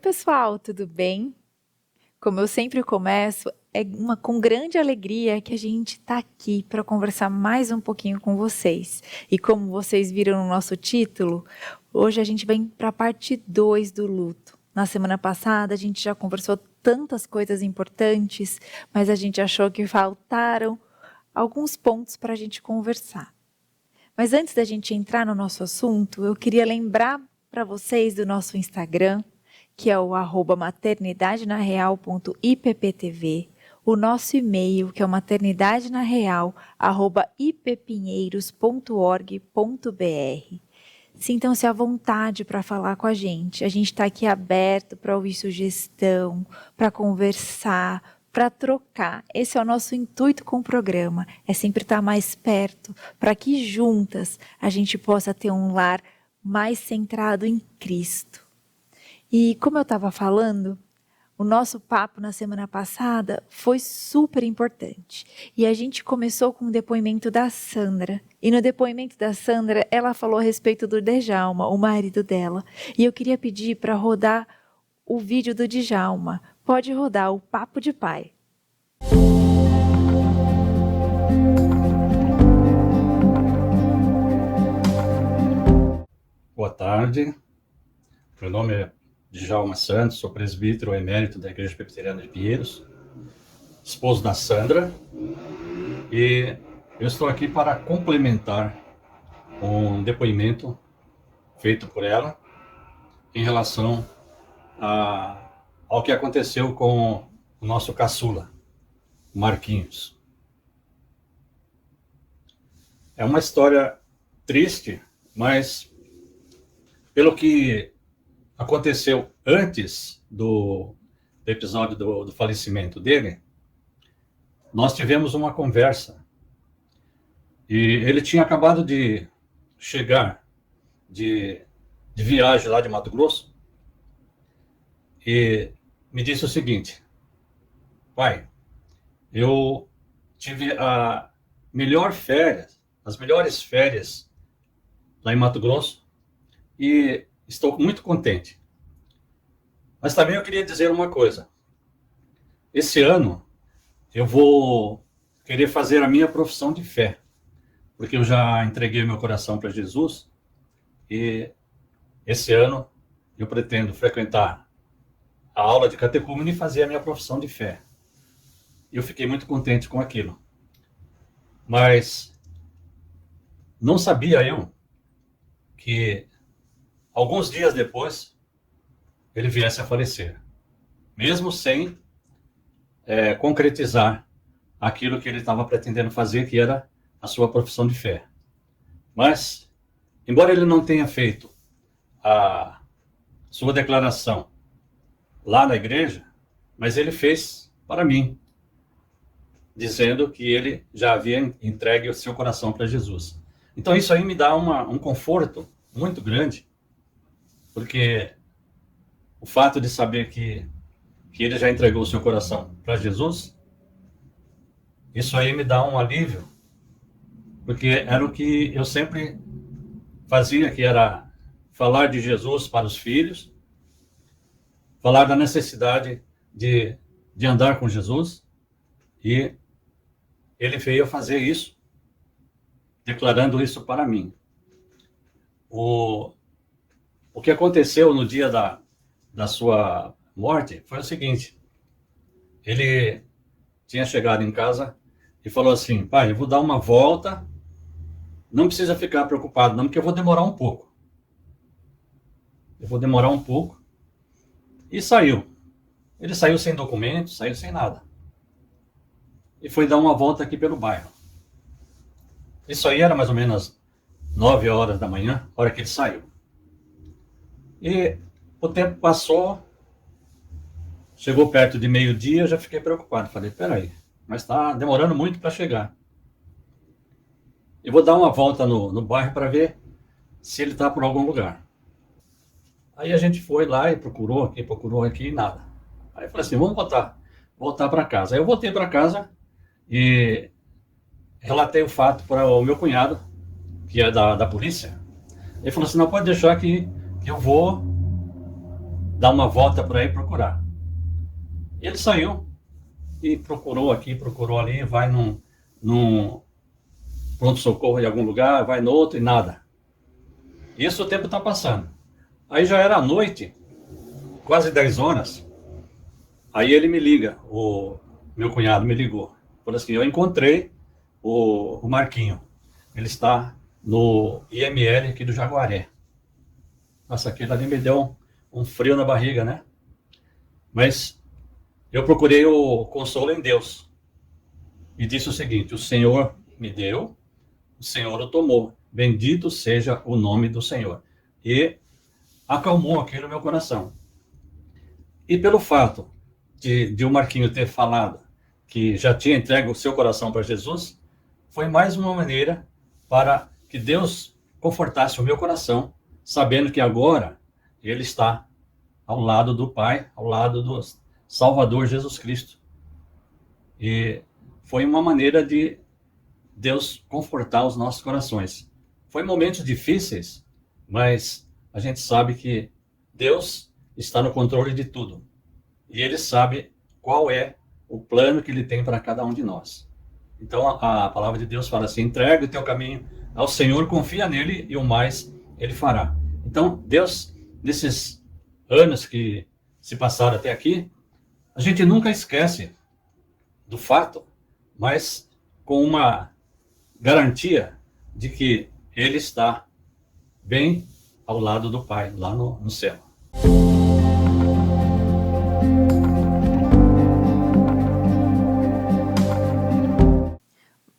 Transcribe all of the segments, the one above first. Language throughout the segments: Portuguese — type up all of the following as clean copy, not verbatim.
Pessoal, tudo bem? Como eu sempre começo, com grande alegria que a gente está aqui para conversar mais um pouquinho com vocês. E como vocês viram no nosso título, hoje a gente vem para a parte 2 do luto. Na semana passada a gente já conversou tantas coisas importantes, mas a gente achou que faltaram alguns pontos para a gente conversar. Mas antes da gente entrar no nosso assunto, eu queria lembrar para vocês do nosso Instagram, que é o @maternidadenareal.ipptv, o nosso e-mail, que é o maternidadenareal@ippinheiros.org.br. Sintam-se à vontade para falar com a gente está aqui aberto para ouvir sugestão, para conversar, para trocar. Esse é o nosso intuito com o programa, é sempre estar mais perto, para que juntas a gente possa ter um lar mais centrado em Cristo. E como eu estava falando, o nosso papo na semana passada foi super importante. E a gente começou com o depoimento da Sandra. E no depoimento da Sandra, ela falou a respeito do Djalma, o marido dela. E eu queria pedir para rodar o vídeo do Djalma. Pode rodar o Papo de Pai. Boa tarde, meu nome é Djalma Santos, sou presbítero emérito da Igreja Presbiteriana de Pinheiros, esposo da Sandra, e eu estou aqui para complementar um depoimento feito por ela em relação ao que aconteceu com o nosso caçula, Marquinhos. É uma história triste, mas pelo que aconteceu antes do episódio do falecimento dele, nós tivemos uma conversa. E ele tinha acabado de chegar de viagem lá de Mato Grosso e me disse o seguinte: pai, eu tive as melhores férias lá em Mato Grosso e estou muito contente. Mas também eu queria dizer uma coisa. Esse ano eu vou querer fazer a minha profissão de fé, porque eu já entreguei meu coração para Jesus e esse ano eu pretendo frequentar a aula de catecúmeno e fazer a minha profissão de fé. Eu fiquei muito contente com aquilo. Mas não sabia eu que alguns dias depois ele viesse a falecer, mesmo sem concretizar aquilo que ele estava pretendendo fazer, que era a sua profissão de fé. Mas, embora ele não tenha feito a sua declaração lá na igreja, mas ele fez para mim, dizendo que ele já havia entregue o seu coração para Jesus. Então isso aí me dá um conforto muito grande, porque o fato de saber que ele já entregou o seu coração para Jesus, isso aí me dá um alívio, porque era o que eu sempre fazia, que era falar de Jesus para os filhos, falar da necessidade de andar com Jesus, e ele veio a fazer isso, declarando isso para mim. O que aconteceu no dia da sua morte foi o seguinte: ele tinha chegado em casa e falou assim: pai, eu vou dar uma volta, não precisa ficar preocupado não, porque eu vou demorar um pouco. E saiu. Ele saiu sem documentos, saiu sem nada. E foi dar uma volta aqui pelo bairro. Isso aí era mais ou menos 9 horas da manhã, a hora que ele saiu. E o tempo passou, chegou perto de meio-dia, eu já fiquei preocupado. Falei, peraí, mas está demorando muito para chegar. Eu vou dar uma volta no bairro para ver se ele está por algum lugar. Aí a gente foi lá e procurou aqui, nada. Aí eu falei assim, vamos voltar para casa. Aí eu voltei para casa e relatei o fato para o meu cunhado, que é da polícia. Ele falou assim, não, pode deixar que eu vou dar uma volta para ir procurar. E ele saiu e procurou aqui, procurou ali, vai num pronto-socorro em algum lugar, vai no outro e nada. Isso o tempo está passando. Aí já era noite, quase 10 horas. Aí ele me liga, o meu cunhado me ligou. Falou assim, eu encontrei o Marquinho. Ele está no IML aqui do Jaguaré. Nossa, aquilo ali me deu um frio na barriga, né? Mas eu procurei o consolo em Deus. E disse o seguinte, o Senhor me deu, o Senhor o tomou. Bendito seja o nome do Senhor. E acalmou aquilo no meu coração. E pelo fato de o Marquinho ter falado que já tinha entregue o seu coração para Jesus, foi mais uma maneira para que Deus confortasse o meu coração, sabendo que agora ele está ao lado do Pai, ao lado do Salvador Jesus Cristo. E foi uma maneira de Deus confortar os nossos corações. Foi momentos difíceis, mas a gente sabe que Deus está no controle de tudo. E Ele sabe qual é o plano que Ele tem para cada um de nós. Então a palavra de Deus fala assim, entrega o teu caminho ao Senhor, confia nele e o mais Ele fará. Então Deus, nesses anos que se passaram até aqui, a gente nunca esquece do fato, mas com uma garantia de que Ele está bem ao lado do Pai, lá no céu.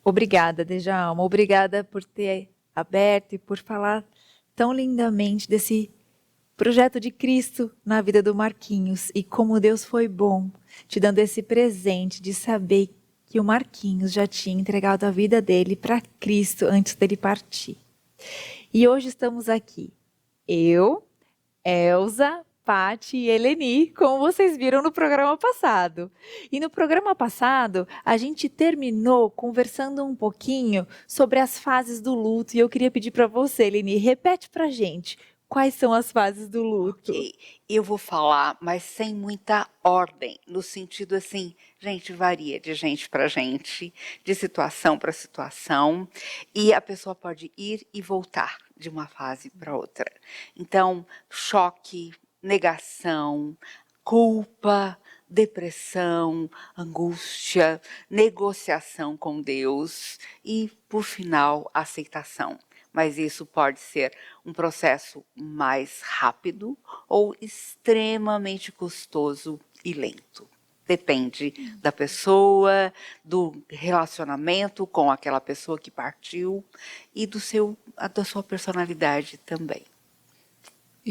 Obrigada, Djalma. Obrigada por ter aberto e por falar tão lindamente desse projeto de Cristo na vida do Marquinhos e como Deus foi bom, te dando esse presente de saber que o Marquinhos já tinha entregado a vida dele para Cristo antes dele partir. E hoje estamos aqui, eu, Elza, Pati e Eleni, como vocês viram no programa passado. E no programa passado, a gente terminou conversando um pouquinho sobre as fases do luto. E eu queria pedir para você, Eleni, repete para a gente quais são as fases do luto. Ok, eu vou falar, mas sem muita ordem, no sentido assim, gente, varia de gente para gente, de situação para situação, e a pessoa pode ir e voltar de uma fase para outra. Então, choque, negação, culpa, depressão, angústia, negociação com Deus e, por final, aceitação. Mas isso pode ser um processo mais rápido ou extremamente custoso e lento. Depende da pessoa, do relacionamento com aquela pessoa que partiu e da sua personalidade também.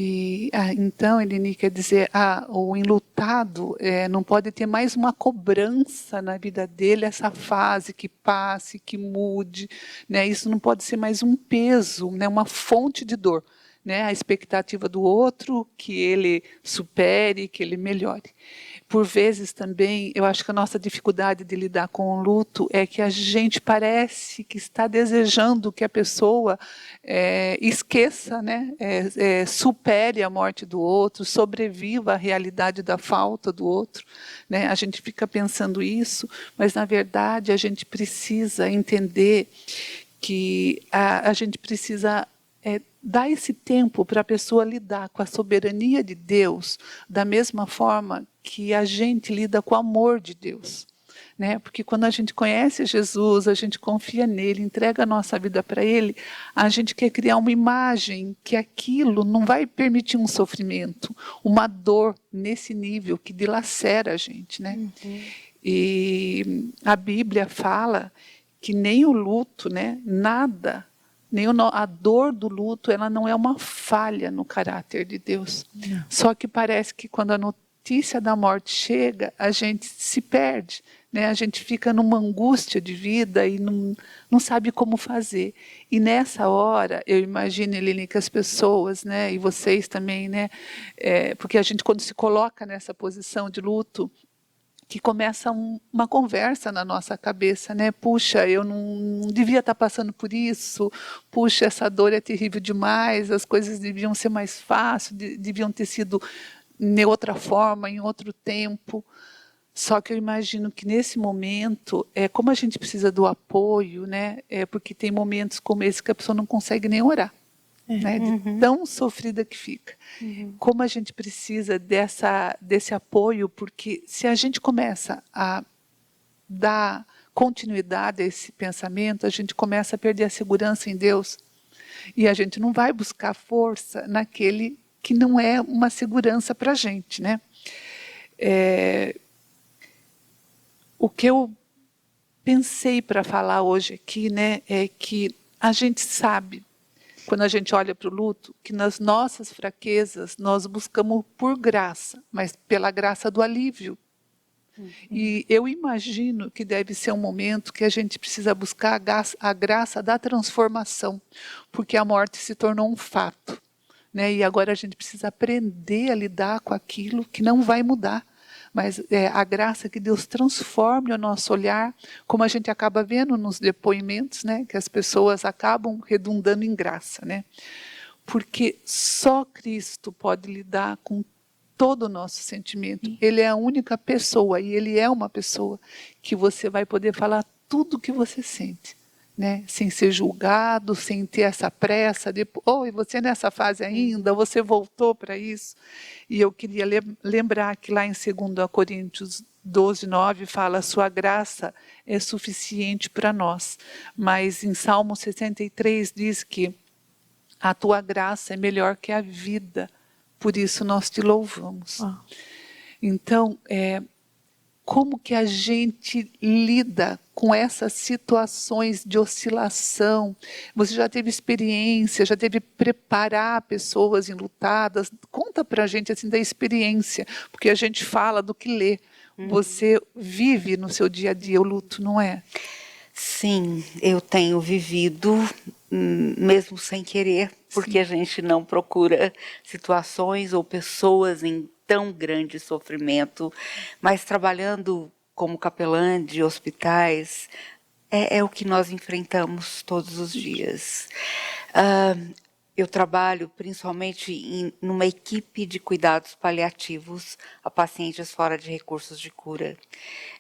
E então, Eleni, quer dizer, o enlutado não pode ter mais uma cobrança na vida dele, essa fase que passe, que mude, né? Isso não pode ser mais um peso, né? Uma fonte de dor, né? A expectativa do outro que ele supere, que ele melhore. Por vezes também, eu acho que a nossa dificuldade de lidar com o luto é que a gente parece que está desejando que a pessoa esqueça, né? Supere a morte do outro, sobreviva à realidade da falta do outro, né? A gente fica pensando isso, mas, na verdade, a gente precisa entender que a gente precisa dar esse tempo para a pessoa lidar com a soberania de Deus da mesma forma que a gente lida com o amor de Deus, né? Porque quando a gente conhece Jesus, a gente confia nele, entrega a nossa vida para ele, a gente quer criar uma imagem que aquilo não vai permitir um sofrimento, uma dor nesse nível que dilacera a gente, né? Uhum. E a Bíblia fala que nem o luto, né, nada, nem a dor do luto, ela não é uma falha no caráter de Deus. Não. Só que parece que quando a notícia da morte chega, a gente se perde, né? A gente fica numa angústia de vida e não sabe como fazer. E nessa hora, eu imagino, Eleni, que as pessoas, né, e vocês também, né, porque a gente, quando se coloca nessa posição de luto, que começa uma conversa na nossa cabeça, né? Puxa, eu não devia estar passando por isso. Puxa, essa dor é terrível demais. As coisas deviam ser mais fáceis, deviam ter sido em outra forma, em outro tempo. Só que eu imagino que nesse momento, como a gente precisa do apoio, né? Porque tem momentos como esse que a pessoa não consegue nem orar, né? De tão sofrida que fica. Como a gente precisa desse apoio, porque se a gente começa a dar continuidade a esse pensamento, a gente começa a perder a segurança em Deus e a gente não vai buscar força naquele que não é uma segurança para a gente, né? O que eu pensei para falar hoje aqui, né, é que a gente sabe, quando a gente olha para o luto, que nas nossas fraquezas nós buscamos por graça, mas pela graça do alívio. E eu imagino que deve ser um momento que a gente precisa buscar a graça da transformação, porque a morte se tornou um fato, né? E agora a gente precisa aprender a lidar com aquilo que não vai mudar. Mas a graça que Deus transforme o nosso olhar, como a gente acaba vendo nos depoimentos, né? Que as pessoas acabam redundando em graça, né? Porque só Cristo pode lidar com todo o nosso sentimento. Ele é a única pessoa, e Ele é uma pessoa que você vai poder falar tudo o que você sente, né? Sem ser julgado, sem ter essa pressa de, e você nessa fase ainda, você voltou para isso. E eu queria lembrar que lá em 2 Coríntios 12:9 fala: sua graça é suficiente para nós. Mas em Salmo 63 diz que a tua graça é melhor que a vida, por isso nós te louvamos. Então, como que a gente lida com essas situações de oscilação? Você já teve experiência, já teve preparar pessoas enlutadas? Conta para a gente assim, da experiência, porque a gente fala do que lê. Você vive no seu dia a dia o luto, não é? Sim, eu tenho vivido, mesmo sem querer, porque a gente não procura situações ou pessoas em tão grande sofrimento, mas trabalhando como capelã de hospitais, é o que nós enfrentamos todos os dias. Eu trabalho principalmente numa equipe de cuidados paliativos a pacientes fora de recursos de cura.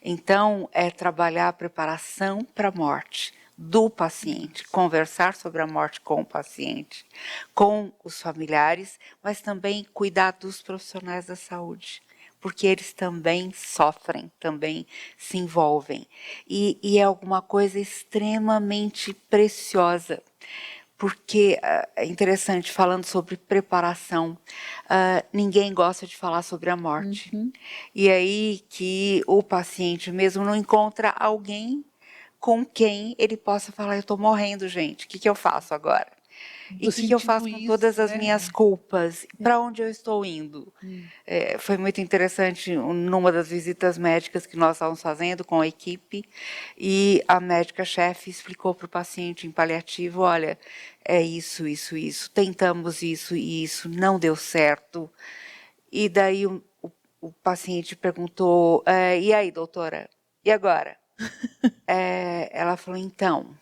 Então, é trabalhar a preparação para a morte do paciente, conversar sobre a morte com o paciente, com os familiares, mas também cuidar dos profissionais da saúde, porque eles também sofrem, também se envolvem. E é alguma coisa extremamente preciosa. Porque é interessante, falando sobre preparação, ninguém gosta de falar sobre a morte. E aí que o paciente mesmo não encontra alguém com quem ele possa falar: eu estou morrendo, gente, o que eu faço agora? E o que eu faço com todas as minhas culpas? Para onde eu estou indo? Foi muito interessante numa das visitas médicas que nós estávamos fazendo com a equipe, e a médica-chefe explicou para o paciente em paliativo: olha, é isso, tentamos isso e isso, não deu certo. E daí o paciente perguntou: e aí, doutora, e agora? Ela falou: então.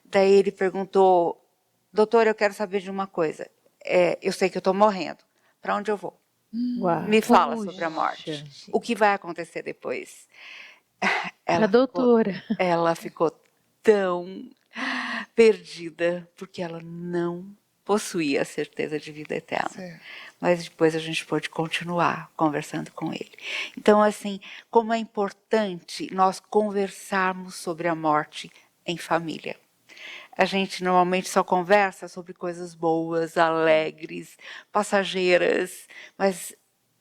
Daí ele perguntou: doutora, eu quero saber de uma coisa. Eu sei que eu estou morrendo. Para onde eu vou? Me fala sobre a morte. O que vai acontecer depois? Ela ficou tão perdida, porque ela não possuía a certeza de vida eterna. Certo. Mas depois a gente pôde continuar conversando com ele. Então, assim, como é importante nós conversarmos sobre a morte em família. A gente normalmente só conversa sobre coisas boas, alegres, passageiras, mas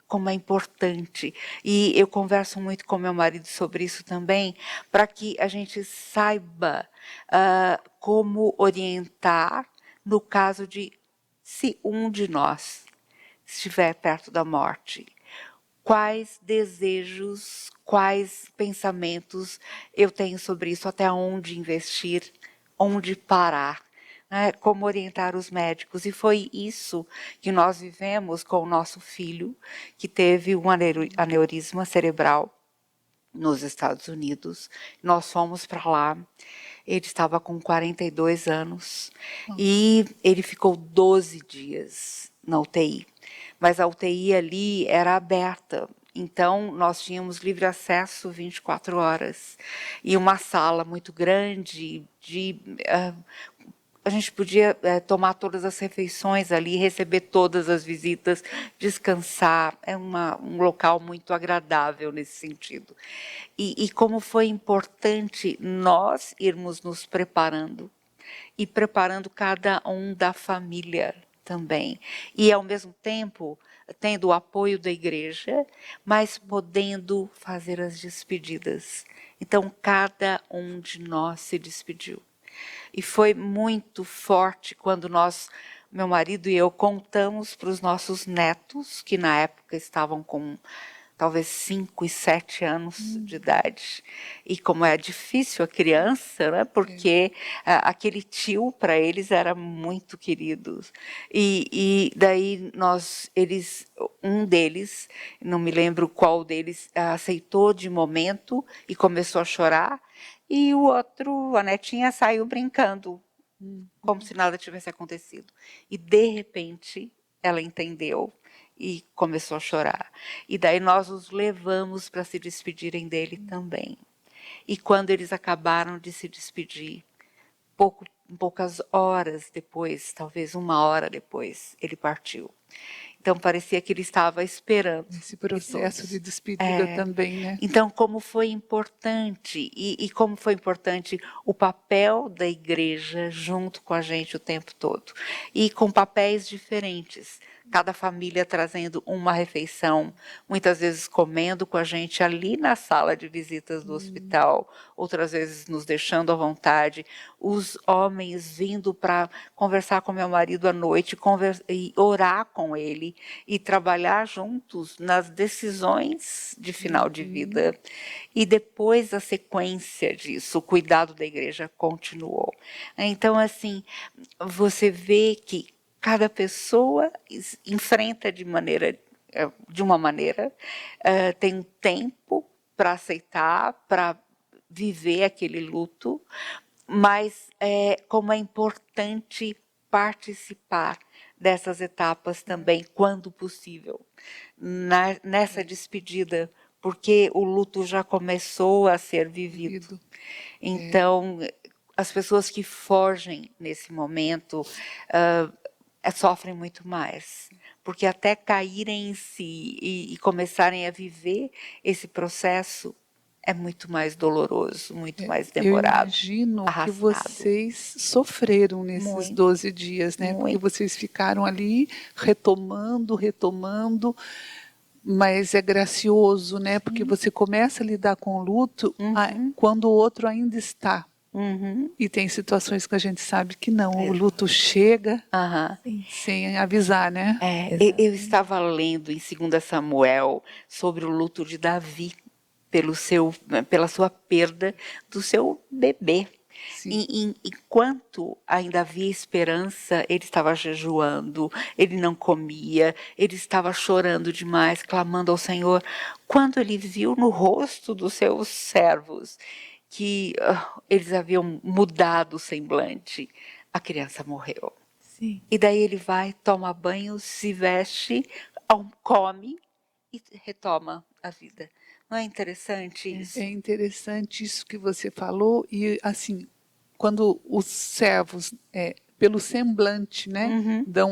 como é importante. E eu converso muito com meu marido sobre isso também, para que a gente saiba como orientar no caso de se um de nós estiver perto da morte. Quais desejos, quais pensamentos eu tenho sobre isso, até onde investir, onde parar, né? Como orientar os médicos. E foi isso que nós vivemos com o nosso filho, que teve um aneurisma cerebral nos Estados Unidos. Nós fomos para lá, ele estava com 42 anos e ele ficou 12 dias na UTI. mas a UTI ali era aberta. Então, nós tínhamos livre acesso 24 horas. E uma sala muito grande, a gente podia tomar todas as refeições ali, receber todas as visitas, descansar. É um local muito agradável nesse sentido. E como foi importante nós irmos nos preparando, e preparando cada um da família também. E, ao mesmo tempo, tendo o apoio da igreja, mas podendo fazer as despedidas. Então, cada um de nós se despediu. E foi muito forte quando meu marido e eu, contamos para os nossos netos, que na época estavam com talvez 5 e 7 anos de idade. E como é difícil a criança, né? Porque aquele tio para eles era muito querido. E daí um deles, não me lembro qual deles, aceitou de momento e começou a chorar. E o outro, a netinha, saiu brincando, como se nada tivesse acontecido. E, de repente, ela entendeu e começou a chorar. E daí nós os levamos para se despedirem dele também. E quando eles acabaram de se despedir, poucas horas depois, talvez 1 hora depois, ele partiu. Então parecia que ele estava esperando. Esse processo de despedida também, né? Então, como foi importante, e como foi importante o papel da igreja junto com a gente o tempo todo. E com papéis diferentes. Cada família trazendo uma refeição, muitas vezes comendo com a gente ali na sala de visitas do hospital, outras vezes nos deixando à vontade, os homens vindo para conversar com meu marido à noite, e orar com ele, e trabalhar juntos nas decisões de final de vida. E depois a sequência disso, o cuidado da igreja continuou. Então, assim, você vê que cada pessoa enfrenta de uma maneira, tem um tempo para aceitar, para viver aquele luto, mas como é importante participar dessas etapas também, quando possível, nessa despedida, porque o luto já começou a ser vivido. Então, as pessoas que fogem nesse momento sofrem muito mais, porque até caírem em si e começarem a viver esse processo é muito mais doloroso, muito mais demorado. Eu imagino arrastado. Que vocês sofreram nesses Muito, 12 dias, né? Muito. Porque vocês ficaram ali retomando, mas é gracioso, né? Porque você começa a lidar com o luto quando o outro ainda está. E tem situações que a gente sabe que não, o luto chega sem avisar, né? Eu estava lendo em 2 Samuel sobre o luto de Davi, pela sua perda do seu bebê. Enquanto ainda havia esperança, ele estava jejuando, ele não comia, ele estava chorando demais, clamando ao Senhor. Quando ele viu no rosto dos seus servos que eles haviam mudado o semblante, a criança morreu. Sim. E daí ele vai, toma banho, se veste, come e retoma a vida. Não é interessante isso? É interessante isso que você falou, e assim, quando os servos, pelo semblante, né, dão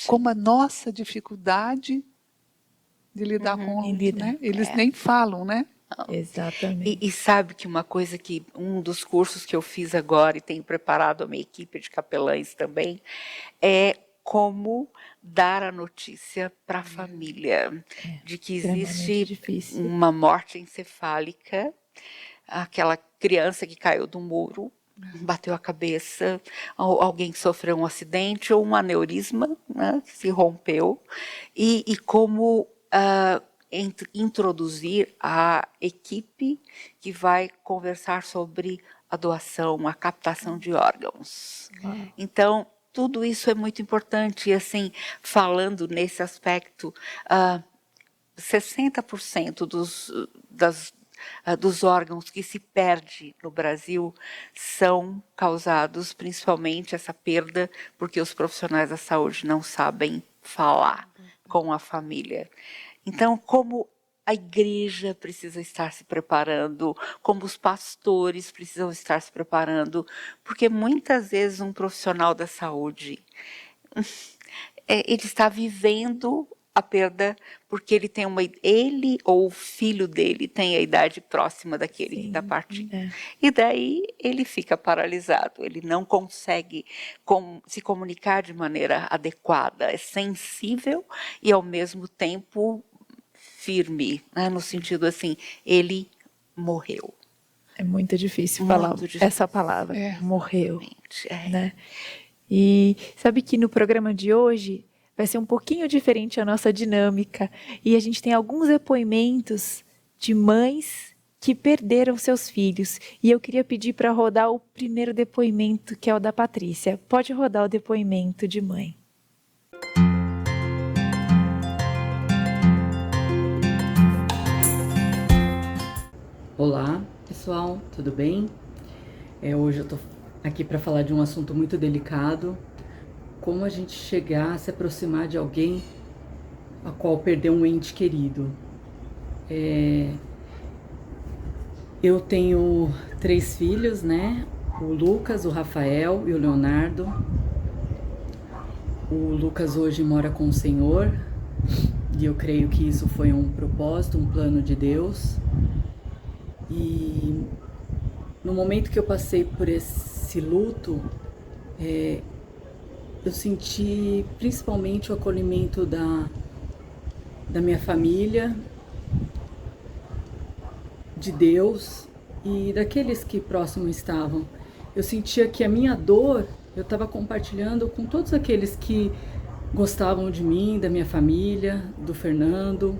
como a nossa dificuldade de lidar com o luto, né? Eles nem falam, né? Exatamente. E sabe que uma coisa que um dos cursos que eu fiz agora e tenho preparado a minha equipe de capelães também é como dar a notícia para a família de que existe uma morte encefálica, aquela criança que caiu do muro, bateu a cabeça, alguém que sofreu um acidente ou um aneurisma, né, que se rompeu, e como introduzir a equipe que vai conversar sobre a doação, a captação de órgãos. Então, tudo isso é muito importante. E, assim, falando nesse aspecto, 60% dos órgãos que se perde no Brasil são causados, principalmente essa perda, porque os profissionais da saúde não sabem falar, com a família. Então, como a igreja precisa estar se preparando, como os pastores precisam estar se preparando, porque muitas vezes um profissional da saúde, ele está vivendo a perda porque ele ou o filho dele tem a idade próxima daquele que está partindo. E daí ele fica paralisado, ele não consegue se comunicar de maneira adequada, é sensível e ao mesmo tempo firme, né? No sentido assim, ele morreu. É muito difícil falar essa palavra, morreu. Né? E sabe que no programa de hoje vai ser um pouquinho diferente a nossa dinâmica. E a gente tem alguns depoimentos de mães que perderam seus filhos. E eu queria pedir para rodar o primeiro depoimento, que é o da Patrícia. Pode rodar o depoimento de mãe. Olá, pessoal, tudo bem? Hoje eu estou aqui para falar de um assunto muito delicado. Como a gente chegar a se aproximar de alguém a qual perdeu um ente querido. Eu tenho 3 filhos, né? O Lucas, o Rafael e o Leonardo. O Lucas hoje mora com o Senhor e eu creio que isso foi um propósito, um plano de Deus. E no momento que eu passei por esse luto, eu senti principalmente o acolhimento da minha família, de Deus e daqueles que próximo estavam. Eu sentia que a minha dor eu estava compartilhando com todos aqueles que gostavam de mim, da minha família, do Fernando.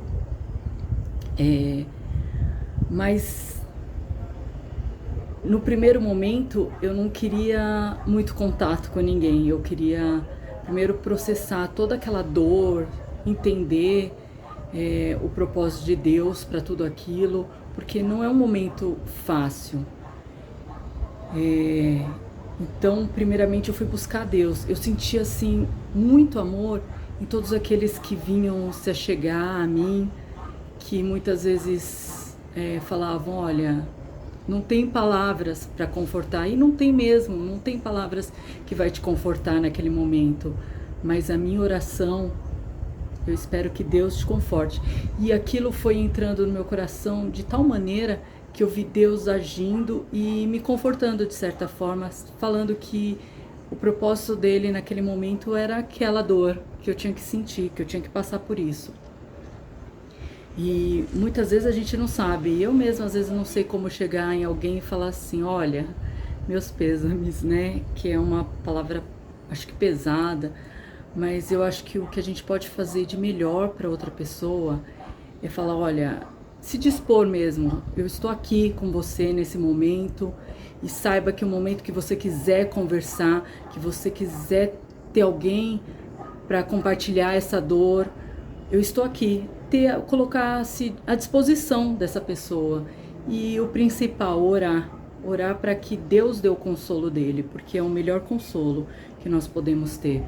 Mas no primeiro momento eu não queria muito contato com ninguém. Eu queria primeiro processar toda aquela dor, entender o propósito de Deus para tudo aquilo, porque não é um momento fácil. Então, primeiramente eu fui buscar Deus. Eu senti assim muito amor em todos aqueles que vinham se achegar a mim, que muitas vezes falavam, olha, não tem palavras para confortar, e não tem mesmo, não tem palavras que vai te confortar naquele momento, mas a minha oração, eu espero que Deus te conforte. E aquilo foi entrando no meu coração de tal maneira que eu vi Deus agindo e me confortando de certa forma, falando que o propósito dele naquele momento era aquela dor que eu tinha que sentir, que eu tinha que passar por isso. E muitas vezes a gente não sabe, eu mesma às vezes não sei como chegar em alguém e falar assim, olha, meus pêsames, né, que é uma palavra acho que pesada, mas eu acho que o que a gente pode fazer de melhor para outra pessoa é falar, olha, se dispor mesmo, eu estou aqui com você nesse momento e saiba que o momento que você quiser conversar, que você quiser ter alguém para compartilhar essa dor, eu estou aqui, colocar-se à disposição dessa pessoa. E o principal, orar para que Deus dê o consolo dele, porque é o melhor consolo que nós podemos ter.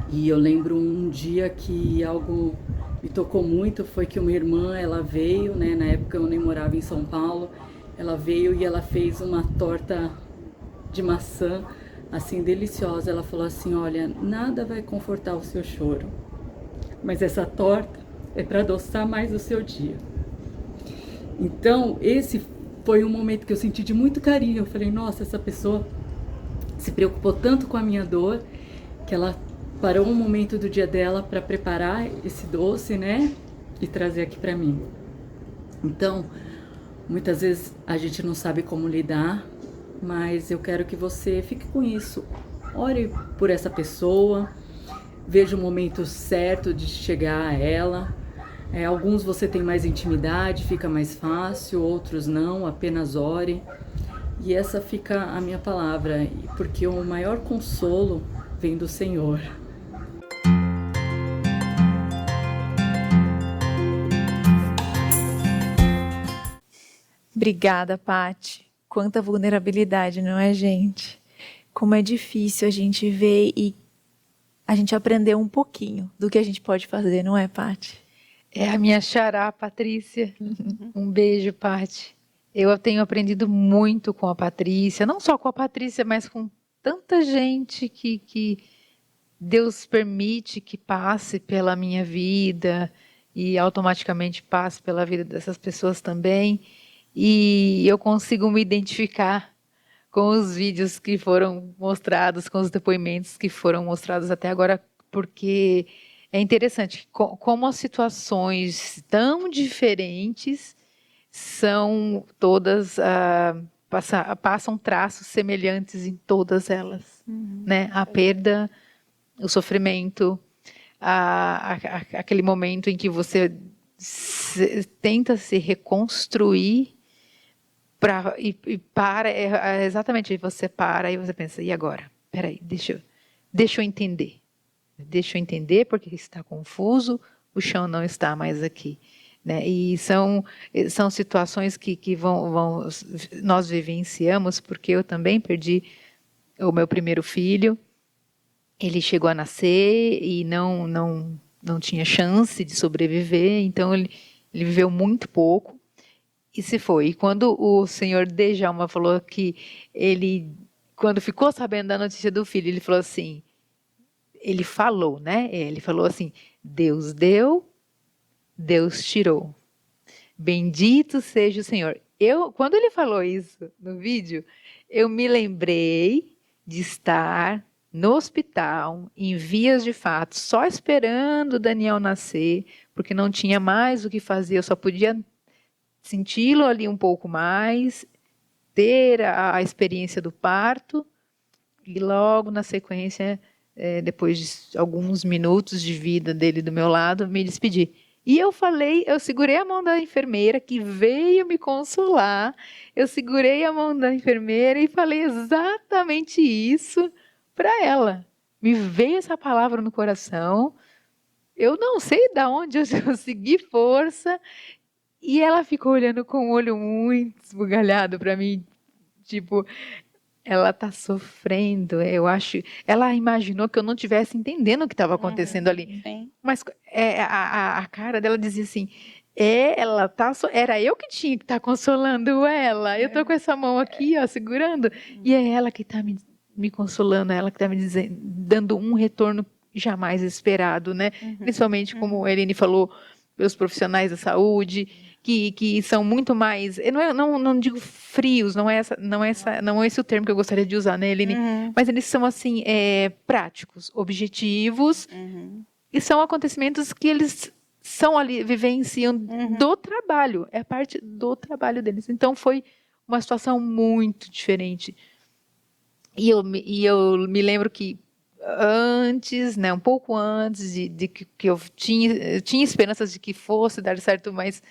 E eu lembro um dia que algo me tocou muito, foi que uma irmã, ela veio, né, na época eu nem morava em São Paulo, ela veio e ela fez uma torta de maçã, assim, deliciosa. Ela falou assim, olha, nada vai confortar o seu choro, mas essa torta é para adoçar mais o seu dia. Então, esse foi um momento que eu senti de muito carinho. Eu falei, nossa, essa pessoa se preocupou tanto com a minha dor, que ela parou um momento do dia dela para preparar esse doce, né, e trazer aqui para mim. Então, muitas vezes a gente não sabe como lidar, mas eu quero que você fique com isso. Ore por essa pessoa, veja o momento certo de chegar a ela. Alguns você tem mais intimidade, fica mais fácil, outros não, apenas ore. E essa fica a minha palavra, porque o maior consolo vem do Senhor. Obrigada, Paty. Quanta vulnerabilidade, não é, gente? Como é difícil a gente ver e a gente aprendeu um pouquinho do que a gente pode fazer, não é, Paty? É a minha xará, Patrícia. Um beijo, Paty. Eu tenho aprendido muito com a Patrícia, não só com a Patrícia, mas com tanta gente que Deus permite que passe pela minha vida e automaticamente passe pela vida dessas pessoas também. E eu consigo me identificar com os vídeos que foram mostrados, com os depoimentos que foram mostrados até agora, porque é interessante como as situações tão diferentes são todas, passam traços semelhantes em todas elas, né? A perda, o sofrimento, aquele momento em que você tenta se reconstruir exatamente, você para e você pensa, e agora? Peraí, deixa eu entender. Deixa eu entender porque está confuso, o chão não está mais aqui. Né? E são situações que nós vivenciamos, porque eu também perdi o meu primeiro filho. Ele chegou a nascer e não tinha chance de sobreviver, então ele viveu muito pouco e se foi. E quando o senhor Djalma falou que quando ficou sabendo da notícia do filho, ele falou assim, ele falou, né? Ele falou assim, Deus deu, Deus tirou. Bendito seja o Senhor. Quando ele falou isso no vídeo, eu me lembrei de estar no hospital, em vias de fato, só esperando o Daniel nascer, porque não tinha mais o que fazer, eu só podia senti-lo ali um pouco mais, ter a experiência do parto, e logo na sequência, depois de alguns minutos de vida dele do meu lado, me despedi. E eu segurei a mão da enfermeira que veio me consolar, eu segurei a mão da enfermeira e falei exatamente isso para ela. Me veio essa palavra no coração, eu não sei de onde eu consegui força, e ela ficou olhando com o olho muito esbugalhado para mim, tipo, ela está sofrendo, eu acho. Ela imaginou que eu não estivesse entendendo o que estava acontecendo ali. Sim. Mas a cara dela dizia assim, era eu que tinha que estar consolando ela. Eu estou com essa mão aqui, ó, segurando. E é ela que está me consolando, ela que está me dizendo, dando um retorno jamais esperado, né? Principalmente, como a Eline falou, pelos profissionais da saúde, que são muito mais, não digo frios, não é esse o termo que eu gostaria de usar, né, Eline? Mas eles são assim, práticos, objetivos, e são acontecimentos que eles são ali, vivenciam do trabalho, é parte do trabalho deles. Então foi uma situação muito diferente. E eu me lembro que antes, né, um pouco antes de que eu tinha esperanças de que fosse dar certo, mas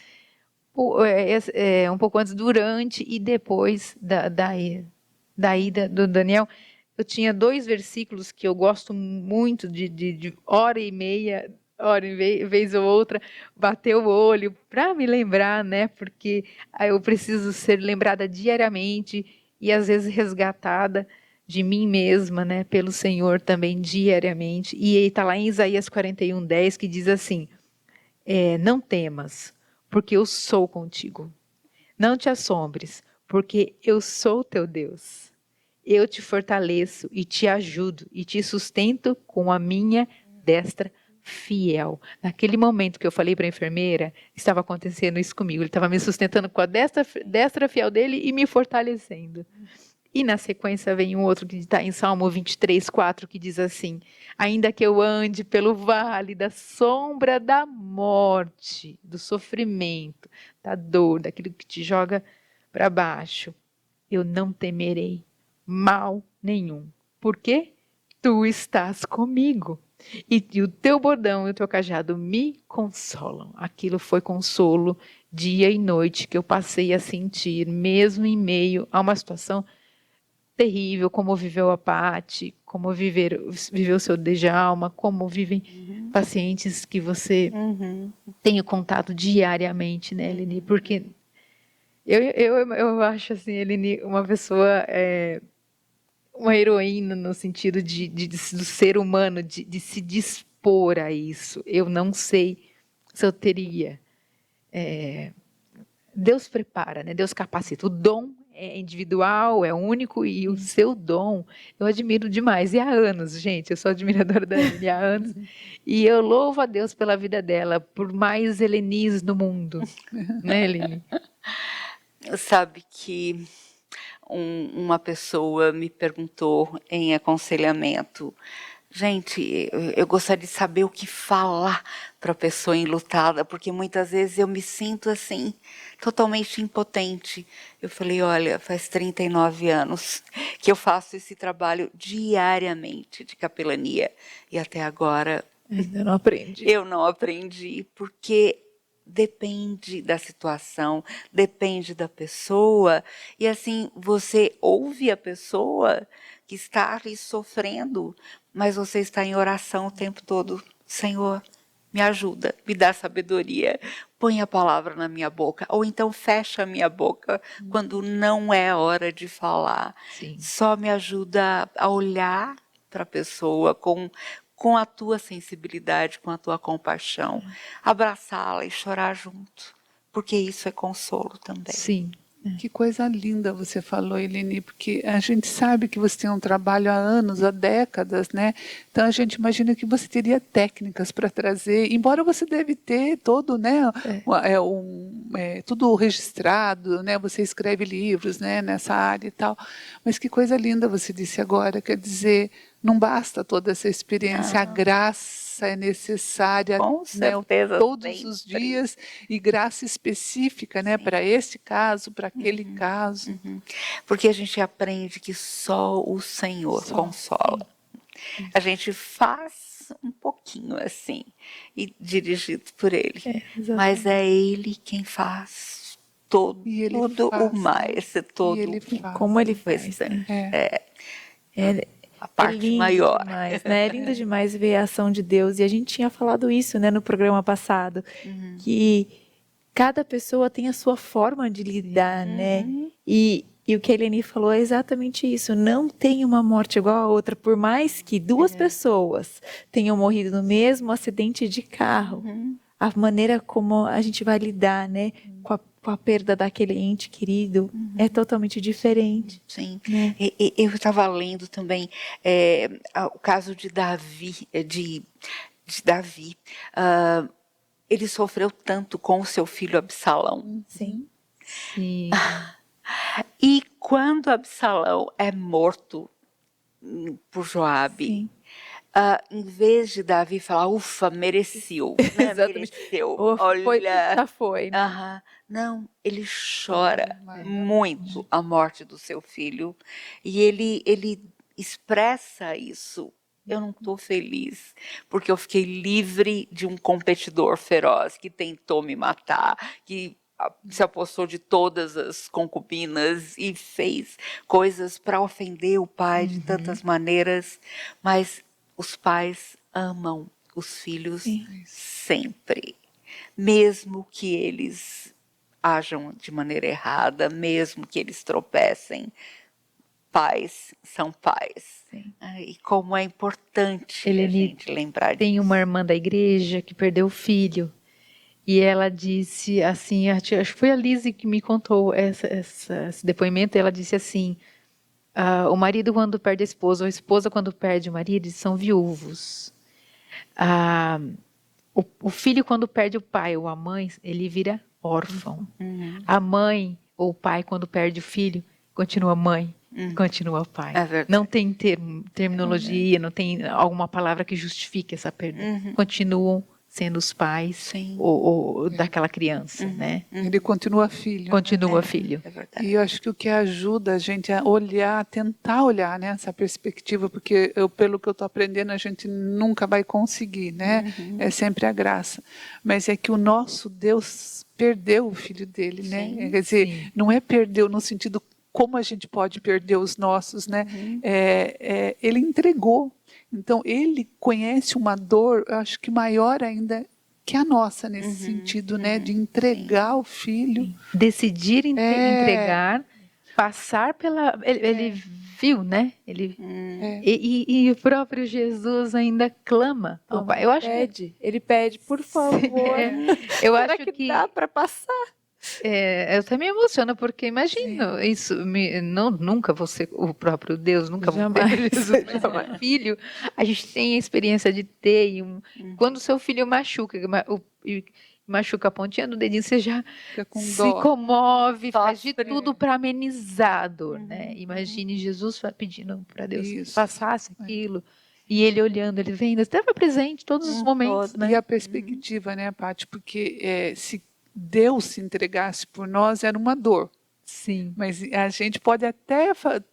um pouco antes, durante e depois da ida do Daniel, eu tinha 2 versículos que eu gosto muito de hora e meia, hora em vez ou outra, bater o olho para me lembrar, né? Porque eu preciso ser lembrada diariamente e às vezes resgatada de mim mesma, né? Pelo Senhor também diariamente. E está lá em Isaías 41:10 que diz assim: não temas, porque eu sou contigo. Não te assombres, porque eu sou teu Deus. Eu te fortaleço e te ajudo e te sustento com a minha destra fiel. Naquele momento que eu falei para a enfermeira, estava acontecendo isso comigo. Ele estava me sustentando com a destra fiel dele e me fortalecendo. E na sequência vem um outro que está em Salmo 23:4, que diz assim: ainda que eu ande pelo vale da sombra da morte, do sofrimento, da dor, daquilo que te joga para baixo, eu não temerei mal nenhum. Por quê? Tu estás comigo. E o teu bordão e o teu cajado me consolam. Aquilo foi consolo dia e noite que eu passei a sentir, mesmo em meio a uma situação terrível, como viveu a Paty, como viveu o seu Djalma, como vivem pacientes que você tem o contato diariamente, né, Eline? Porque eu acho assim, Eline, uma pessoa uma heroína no sentido do ser humano, de se dispor a isso. Eu não sei se eu teria. Deus prepara, né? Deus capacita. O dom é individual, é único, e o seu dom eu admiro demais. E há anos, gente, eu sou admiradora da Eline há anos. E eu louvo a Deus pela vida dela, por mais Helenis no mundo. Né, Eline? Sabe que uma pessoa me perguntou em aconselhamento, gente, eu gostaria de saber o que falar para a pessoa enlutada, porque muitas vezes eu me sinto assim, totalmente impotente. Eu falei, olha, faz 39 anos que eu faço esse trabalho diariamente de capelania, e até agora Ainda não aprendi. eu não aprendi, porque depende da situação, depende da pessoa, e assim, você ouve a pessoa que está ali sofrendo, mas você está em oração o tempo todo. Senhor, me ajuda, me dá sabedoria, põe a palavra na minha boca, ou então fecha a minha boca quando não é hora de falar. Sim. Só me ajuda a olhar para a pessoa com a tua sensibilidade, com a tua compaixão, abraçá-la e chorar junto, porque isso é consolo também. Sim. Que coisa linda você falou, Eline, porque a gente sabe que você tem um trabalho há anos, há décadas, né? Então a gente imagina que você teria técnicas para trazer, embora você deve ter todo, né, tudo registrado, né? Você escreve livros, né, nessa área e tal. Mas que coisa linda você disse agora, quer dizer, não basta toda essa experiência, a graça é necessária, Com né, certeza, todos os sempre. dias, e graça específica, né, para esse caso, para aquele caso. Porque a gente aprende que só o Senhor consola. A gente faz um pouquinho assim, e dirigido por Ele. Mas é Ele quem faz tudo E Ele o faz, mais, todo E Ele faz. Como ele o faz, restante. É A parte lindo maior. demais, né? É lindo demais ver a ação de Deus. E a gente tinha falado isso, né, no programa passado, que cada pessoa tem a sua forma de lidar, né? E o que a Eleni falou é exatamente isso. Não tem uma morte igual a outra, por mais que duas pessoas tenham morrido no mesmo acidente de carro. A maneira como a gente vai lidar, né, com a perda daquele ente querido é totalmente diferente. Sim. Né? E eu estava lendo também o caso de Davi, de Davi. Ele sofreu tanto com o seu filho Absalão. Sim. Sim. E quando Absalão é morto por Joabe, em vez de Davi falar, ufa, mereceu, né? Exatamente. Mereceu. Já foi. Né? Não, ele chora muito a morte do seu filho. E ele expressa isso. Eu não estou feliz, porque eu fiquei livre de um competidor feroz que tentou me matar, que se apossou de todas as concubinas e fez coisas para ofender o pai de tantas maneiras, mas os pais amam os filhos sempre, mesmo que eles ajam de maneira errada, mesmo que eles tropecem. Pais são pais. E como é importante a gente lembrar disso. Tem uma irmã da igreja que perdeu o filho. E ela disse assim, acho que foi a Lise que me contou esse depoimento, ela disse assim, o marido quando perde a esposa quando perde o marido, eles são viúvos. O filho quando perde o pai ou a mãe, ele vira órfão. A mãe ou o pai quando perde o filho, continua mãe, continua pai. É verdade. Não tem terminologia, não tem alguma palavra que justifique essa perda. Continuam sendo os pais ou daquela criança, né? Ele continua filho. Continua filho. É verdade. E eu acho que o que ajuda a gente a olhar, tentar olhar, né, essa perspectiva, porque pelo que eu estou aprendendo, a gente nunca vai conseguir, né? É sempre a graça. Mas é que o nosso Deus perdeu o filho dele, né? Quer dizer, não é perdeu no sentido como a gente pode perder os nossos, né? Ele entregou. Então, ele conhece uma dor, eu acho que maior ainda que a nossa, nesse sentido, né? De entregar o filho. Decidir entregar passar pela... Ele viu, né? Ele... É. E o próprio Jesus ainda clama ao Pai. Eu acho que... Ele pede, por favor. Eu Será acho que dá para passar? eu até me emociono, porque imagino isso, nunca você, o próprio Deus, nunca vou ter Jamais. Jesus, mas um filho, a gente tem a experiência de ter, quando o seu filho machuca, machuca a pontinha do dedinho, você já Fica com se dó. comove, faz de Sofre. tudo para amenizar a dor, né? Imagine Jesus pedindo para Deus que Isso. passasse aquilo, e ele olhando, ele vendo, estava presente todos os momentos, né? E a perspectiva, né, Paty? Porque se Deus se entregasse por nós, era uma dor. Sim. Mas a gente pode até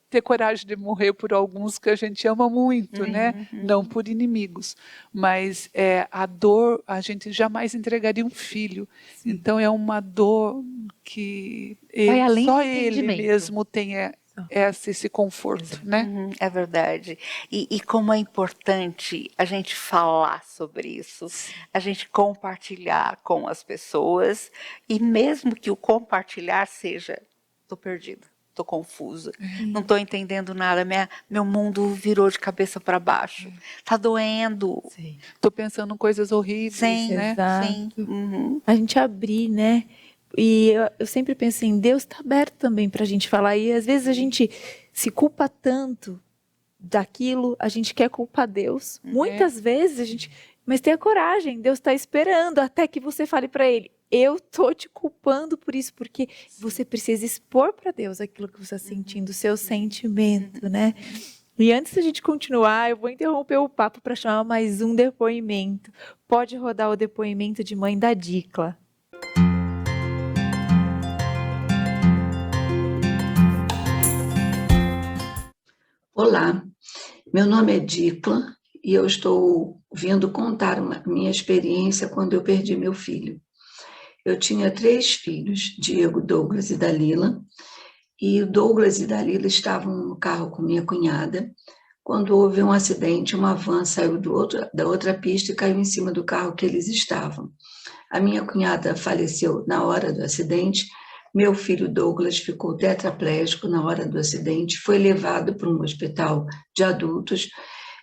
ter coragem de morrer por alguns que a gente ama muito, né? Não por inimigos. Mas a dor, a gente jamais entregaria um filho. Sim. Então é uma dor que Vai além só do ele entendimento. mesmo tem esse conforto, né? É verdade. E como é importante a gente falar sobre isso, a gente compartilhar com as pessoas, e mesmo que o compartilhar seja, estou perdida, estou confusa, não estou entendendo nada, meu mundo virou de cabeça para baixo, está doendo. Estou pensando em coisas horríveis, Sim, né? sim. Uhum. A gente abrir, né? E eu sempre penso em Deus está aberto também para a gente falar. E às vezes a gente se culpa tanto daquilo, a gente quer culpar Deus. Muitas vezes a gente... Mas tenha coragem, Deus está esperando até que você fale para Ele. Eu tô te culpando por isso, porque você precisa expor para Deus aquilo que você está sentindo, o seu sentimento, né? E antes da gente continuar, eu vou interromper o papo para chamar mais um depoimento. Pode rodar o depoimento de mãe da Dicla. Olá, meu nome é Dicla e eu estou vindo contar minha experiência quando eu perdi meu filho. Eu tinha 3 filhos, Diego, Douglas e Dalila, e o Douglas e Dalila estavam no carro com minha cunhada, quando houve um acidente, uma van saiu da outra pista e caiu em cima do carro que eles estavam. A minha cunhada faleceu na hora do acidente. Meu filho Douglas ficou tetraplégico na hora do acidente, foi levado para um hospital de adultos,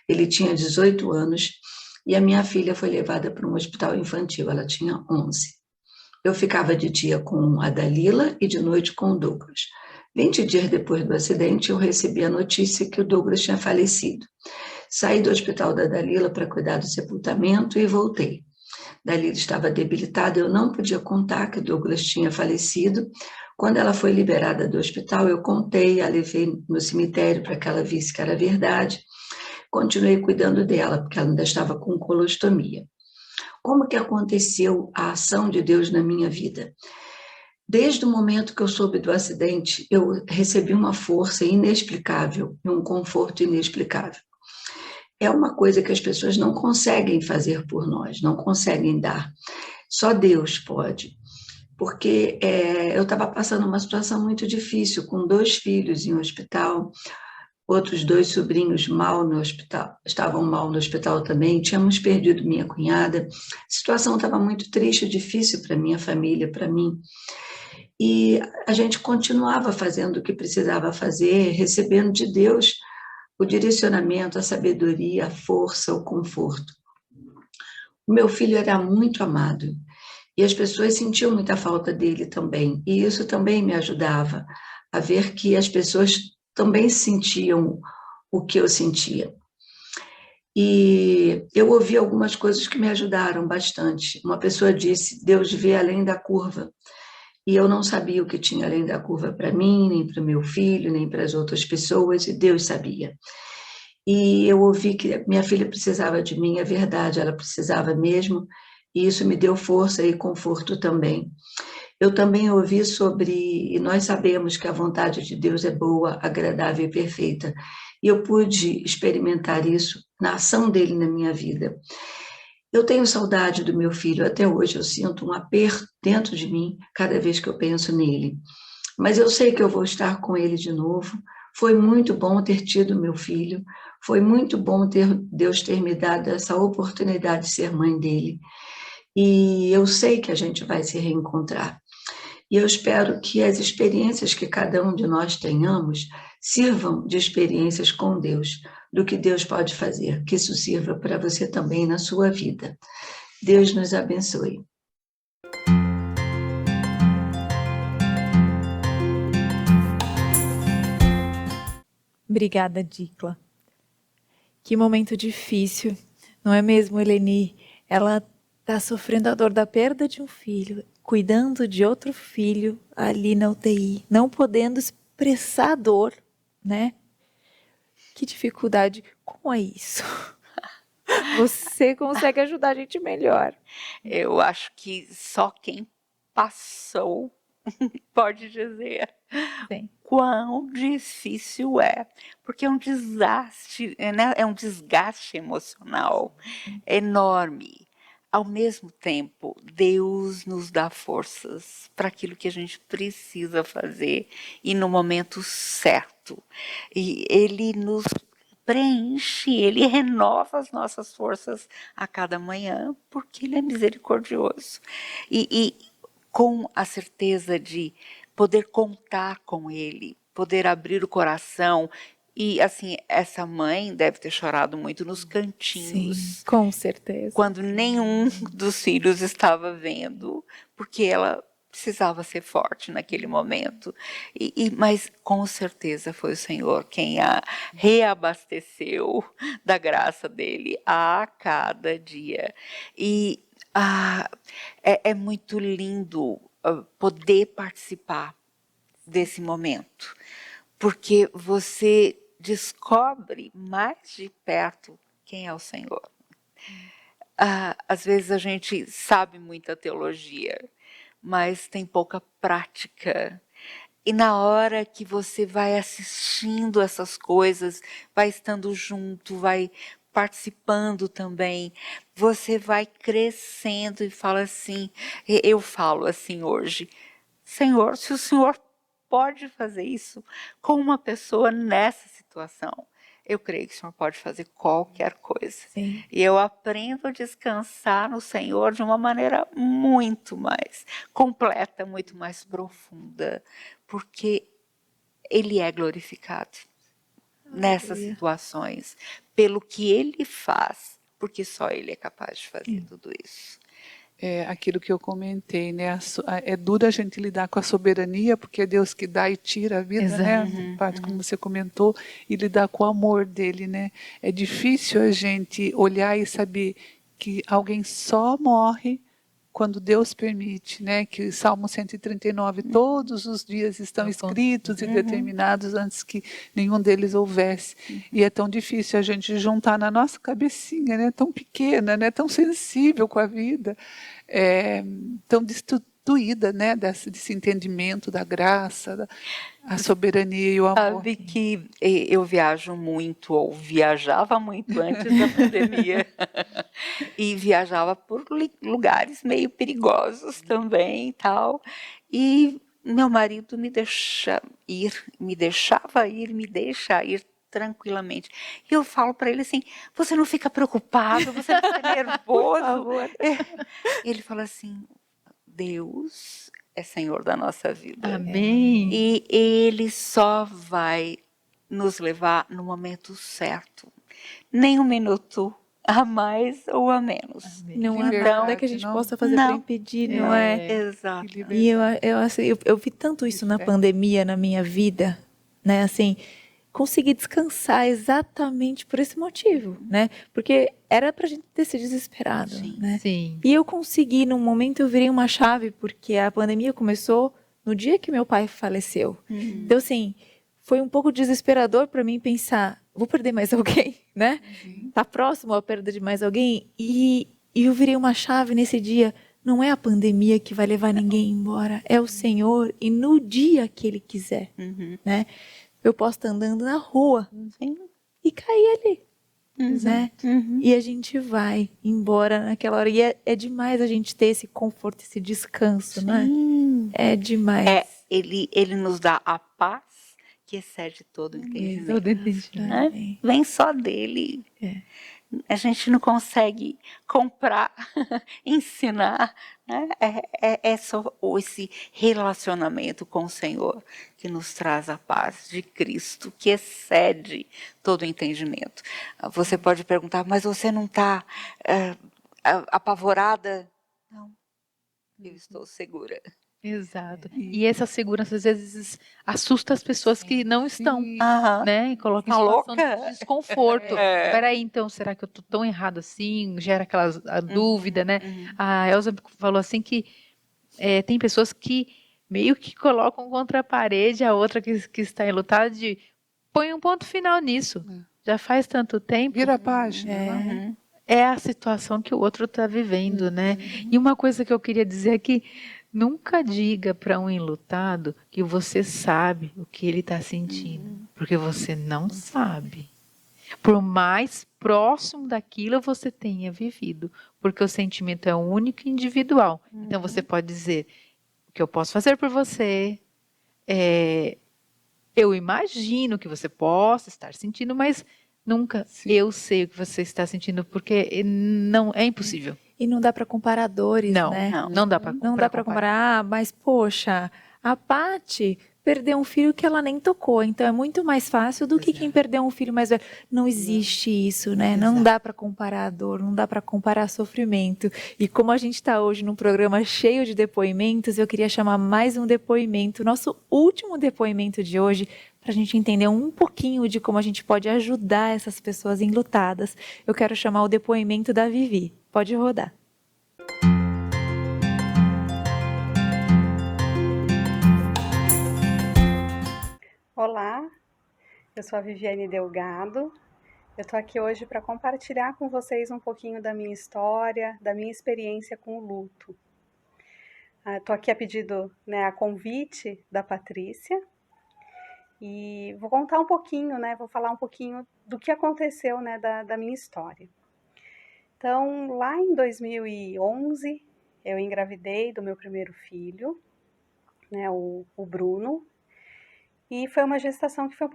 ele tinha 18 anos, e a minha filha foi levada para um hospital infantil, ela tinha 11. Eu ficava de dia com a Dalila e de noite com o Douglas. 20 dias depois do acidente, eu recebi a notícia que o Douglas tinha falecido. Saí do hospital da Dalila para cuidar do sepultamento e voltei. Dalila estava debilitada, eu não podia contar que Douglas tinha falecido. Quando ela foi liberada do hospital, eu contei, a levei no cemitério para que ela visse que era verdade. Continuei cuidando dela, porque ela ainda estava com colostomia. Como que aconteceu a ação de Deus na minha vida? Desde o momento que eu soube do acidente, eu recebi uma força inexplicável e um conforto inexplicável. É uma coisa que as pessoas não conseguem fazer por nós, não conseguem dar. Só Deus pode. Porque eu estava passando uma situação muito difícil, com 2 filhos em um hospital, outros 2 sobrinhos mal no hospital, estavam mal no hospital também, tínhamos perdido minha cunhada. A situação estava muito triste, difícil para minha família, para mim. E a gente continuava fazendo o que precisava fazer, recebendo de Deus o direcionamento, a sabedoria, a força, o conforto. O meu filho era muito amado e as pessoas sentiam muita falta dele também. E isso também me ajudava a ver que as pessoas também sentiam o que eu sentia. E eu ouvi algumas coisas que me ajudaram bastante. Uma pessoa disse, Deus vê além da curva. E eu não sabia o que tinha além da curva para mim, nem para o meu filho, nem para as outras pessoas, e Deus sabia. E eu ouvi que minha filha precisava de mim, é verdade, ela precisava mesmo, e isso me deu força e conforto também. Eu também ouvi e nós sabemos que a vontade de Deus é boa, agradável e perfeita, e eu pude experimentar isso na ação dele na minha vida. Eu tenho saudade do meu filho, até hoje eu sinto um aperto dentro de mim cada vez que eu penso nele. Mas eu sei que eu vou estar com ele de novo. Foi muito bom ter tido meu filho, foi muito bom Deus ter me dado essa oportunidade de ser mãe dele. E eu sei que a gente vai se reencontrar. E eu espero que as experiências que cada um de nós tenhamos sirvam de experiências com Deus, do que Deus pode fazer, que isso sirva para você também na sua vida. Deus nos abençoe. Obrigada, Dicla. Que momento difícil, não é mesmo, Eleni? Ela está sofrendo a dor da perda de um filho, cuidando de outro filho ali na UTI, não podendo expressar a dor, né? Que dificuldade. Como é isso? Você consegue ajudar a gente melhor. Eu acho que só quem passou pode dizer Sim. quão difícil é, porque é um desastre, né? É um desgaste emocional enorme. Ao mesmo tempo, Deus nos dá forças para aquilo que a gente precisa fazer e no momento certo. E Ele nos preenche, Ele renova as nossas forças a cada manhã, porque Ele é misericordioso. E com a certeza de poder contar com Ele, poder abrir o coração. E, assim, essa mãe deve ter chorado muito nos cantinhos. Sim, com certeza. Quando nenhum dos filhos estava vendo, porque ela precisava ser forte naquele momento. Mas, com certeza, foi o Senhor quem a reabasteceu da graça dele a cada dia. E é muito lindo poder participar desse momento, porque você descobre mais de perto quem é o Senhor. Às vezes a gente sabe muita teologia, mas tem pouca prática. E na hora que você vai assistindo essas coisas, vai estando junto, vai participando também, você vai crescendo e fala assim, eu falo assim hoje, Senhor, se o Senhor pode fazer isso com uma pessoa nessa situação, eu creio que o Senhor pode fazer qualquer coisa. Sim. E eu aprendo a descansar no Senhor de uma maneira muito mais completa, muito mais profunda, porque Ele é glorificado nessas situações, pelo que Ele faz, porque só Ele é capaz de fazer tudo isso. É aquilo que eu comentei, né? É duro a gente lidar com a soberania, porque é Deus que dá e tira a vida, né? Parte como você comentou, e lidar com o amor dele, né? É difícil a gente olhar e saber que alguém só morre quando Deus permite, né? Que Salmo 139, todos os dias estão escritos e determinados antes que nenhum deles houvesse. E é tão difícil a gente juntar na nossa cabecinha, né? Tão pequena, né? Tão sensível com a vida, tão destituída, né? Desse entendimento da graça, a soberania e o amor. Sabe que eu viajo muito, ou viajava muito antes da pandemia, e viajava por lugares meio perigosos também e tal, e meu marido me deixava ir tranquilamente. E eu falo para ele assim, você não fica preocupado, você não fica nervoso? Por favor. Ele fala assim, Deus é Senhor da nossa vida. Amém. E Ele só vai nos levar no momento certo. Nem um minuto a mais ou a menos. Não há Verdade, nada que a gente não? possa fazer para Não. impedir, não é? Exato. Que E eu vi tanto isso na pandemia, na minha vida, né? Assim, consegui descansar exatamente por esse motivo, né? Porque era pra gente ter se desesperado, né? Sim. E eu consegui, num momento, eu virei uma chave, porque a pandemia começou no dia que meu pai faleceu. Então, assim, foi um pouco desesperador para mim pensar, vou perder mais alguém, né? Tá próximo à perda de mais alguém. E eu virei uma chave nesse dia. Não é a pandemia que vai levar ninguém embora, é o Senhor. E no dia que Ele quiser, né? Eu posso estar andando na rua e cair ali, né? E a gente vai embora naquela hora. E é demais a gente ter esse conforto, esse descanso, né? É demais. Ele nos dá a paz que excede todo entendimento. Todo entendimento. Né? Vem só dele. a gente não consegue comprar, ensinar, né? É só esse relacionamento com o Senhor que nos traz a paz de Cristo, que excede todo o entendimento. Você pode perguntar, mas você não está apavorada? Não, eu estou segura. Exato. E essa segurança às vezes assusta as pessoas que não estão, Sim. né? E coloca em Tá situação de louca? desconforto. É. Peraí, então, será que eu tô tão errado assim? Gera aquela a dúvida, né? Uhum. A Elza falou assim que tem pessoas que meio que colocam contra a parede a outra que está enlutada de põe um ponto final nisso. Já faz tanto tempo. Vira a página. Uhum. É a situação que o outro está vivendo, né? E uma coisa que eu queria dizer é que nunca diga para um enlutado que você sabe o que ele está sentindo, porque você não sabe. Por mais próximo daquilo você tenha vivido, porque o sentimento é único e individual. Então você pode dizer o que eu posso fazer por você. Eu imagino que você possa estar sentindo, mas nunca eu sei o que você está sentindo, porque não é impossível. E não dá para comparar dores, Não, né? não dá para Não dá para comparar, mas poxa, a Paty perdeu um filho que ela nem tocou, então é muito mais fácil do que quem perdeu um filho mais velho. Não existe isso, né? Não dá para comparar a dor, não dá para comparar sofrimento. E como a gente está hoje num programa cheio de depoimentos, eu queria chamar mais um depoimento, nosso último depoimento de hoje, para a gente entender um pouquinho de como a gente pode ajudar essas pessoas enlutadas. Eu quero chamar o depoimento da Vivi. Pode rodar. Olá, eu sou a Viviane Delgado. Eu estou aqui hoje para compartilhar com vocês um pouquinho da minha história, da minha experiência com o luto. Estou aqui a pedido, a convite da Patrícia e vou contar um pouquinho, vou falar um pouquinho do que aconteceu, da minha história. Então, lá em 2011, eu engravidei do meu primeiro filho, o Bruno, e foi uma gestação que foi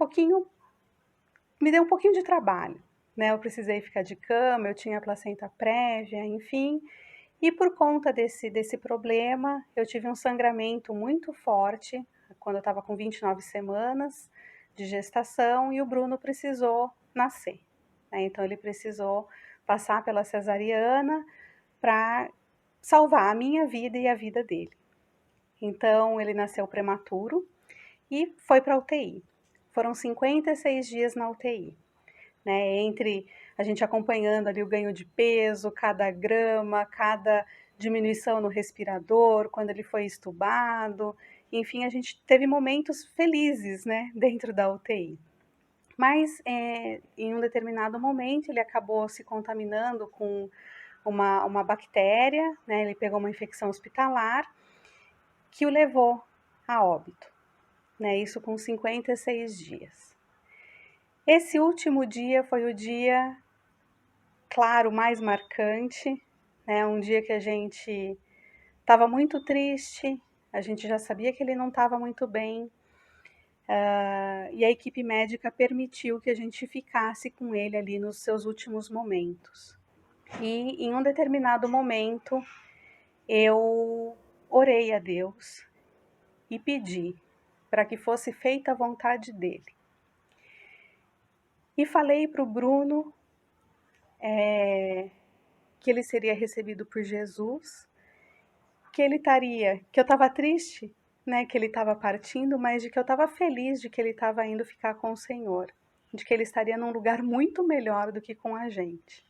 me deu um pouquinho de trabalho, Eu precisei ficar de cama, eu tinha placenta prévia, enfim. E por conta desse problema, eu tive um sangramento muito forte quando eu estava com 29 semanas de gestação e o Bruno precisou nascer. Então, ele precisou passar pela cesariana para salvar a minha vida e a vida dele. Então, ele nasceu prematuro e foi para a UTI. Foram 56 dias na UTI, entre a gente acompanhando ali o ganho de peso, cada grama, cada diminuição no respirador, quando ele foi estubado, enfim, a gente teve momentos felizes, dentro da UTI. Mas, em um determinado momento, ele acabou se contaminando com uma bactéria, ele pegou uma infecção hospitalar, que o levou a óbito. Isso com 56 dias. Esse último dia foi o dia, claro, mais marcante, um dia que a gente estava muito triste, a gente já sabia que ele não estava muito bem, e a equipe médica permitiu que a gente ficasse com ele ali nos seus últimos momentos. E em um determinado momento, eu orei a Deus e pedi para que fosse feita a vontade dele. E falei para o Bruno que ele seria recebido por Jesus, que eu estava triste, que ele estava partindo, mas de que eu estava feliz de que ele estava indo ficar com o Senhor, de que ele estaria num lugar muito melhor do que com a gente.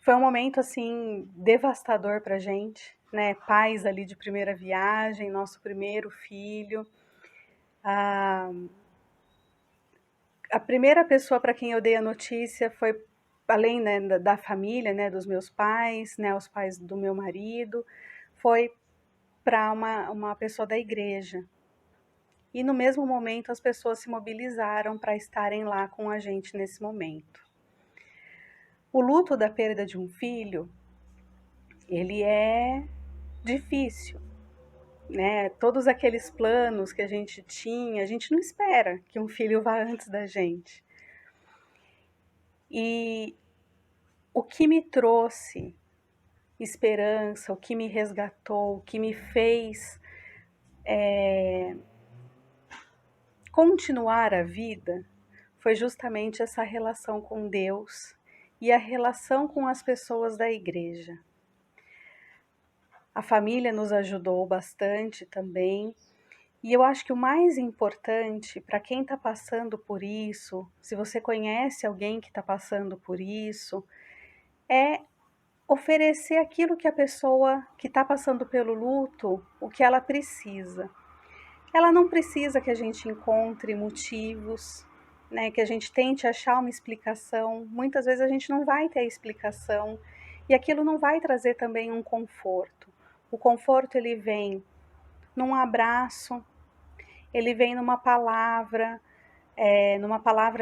Foi um momento, assim, devastador para a gente, pais ali de primeira viagem, nosso primeiro filho. A primeira pessoa para quem eu dei a notícia foi, além da família, dos meus pais, os pais do meu marido, foi para uma pessoa da igreja. E no mesmo momento as pessoas se mobilizaram para estarem lá com a gente nesse momento. O luto da perda de um filho, ele é difícil, Todos aqueles planos que a gente tinha, a gente não espera que um filho vá antes da gente. E o que me trouxe esperança, o que me resgatou, o que me fez continuar a vida foi justamente essa relação com Deus e a relação com as pessoas da igreja. A família nos ajudou bastante também. E eu acho que o mais importante para quem está passando por isso, se você conhece alguém que está passando por isso, é oferecer aquilo que a pessoa que está passando pelo luto, o que ela precisa. Ela não precisa que a gente encontre motivos, né, que a gente tente achar uma explicação. Muitas vezes a gente não vai ter explicação e aquilo não vai trazer também um conforto. O conforto ele vem num abraço, ele vem numa palavra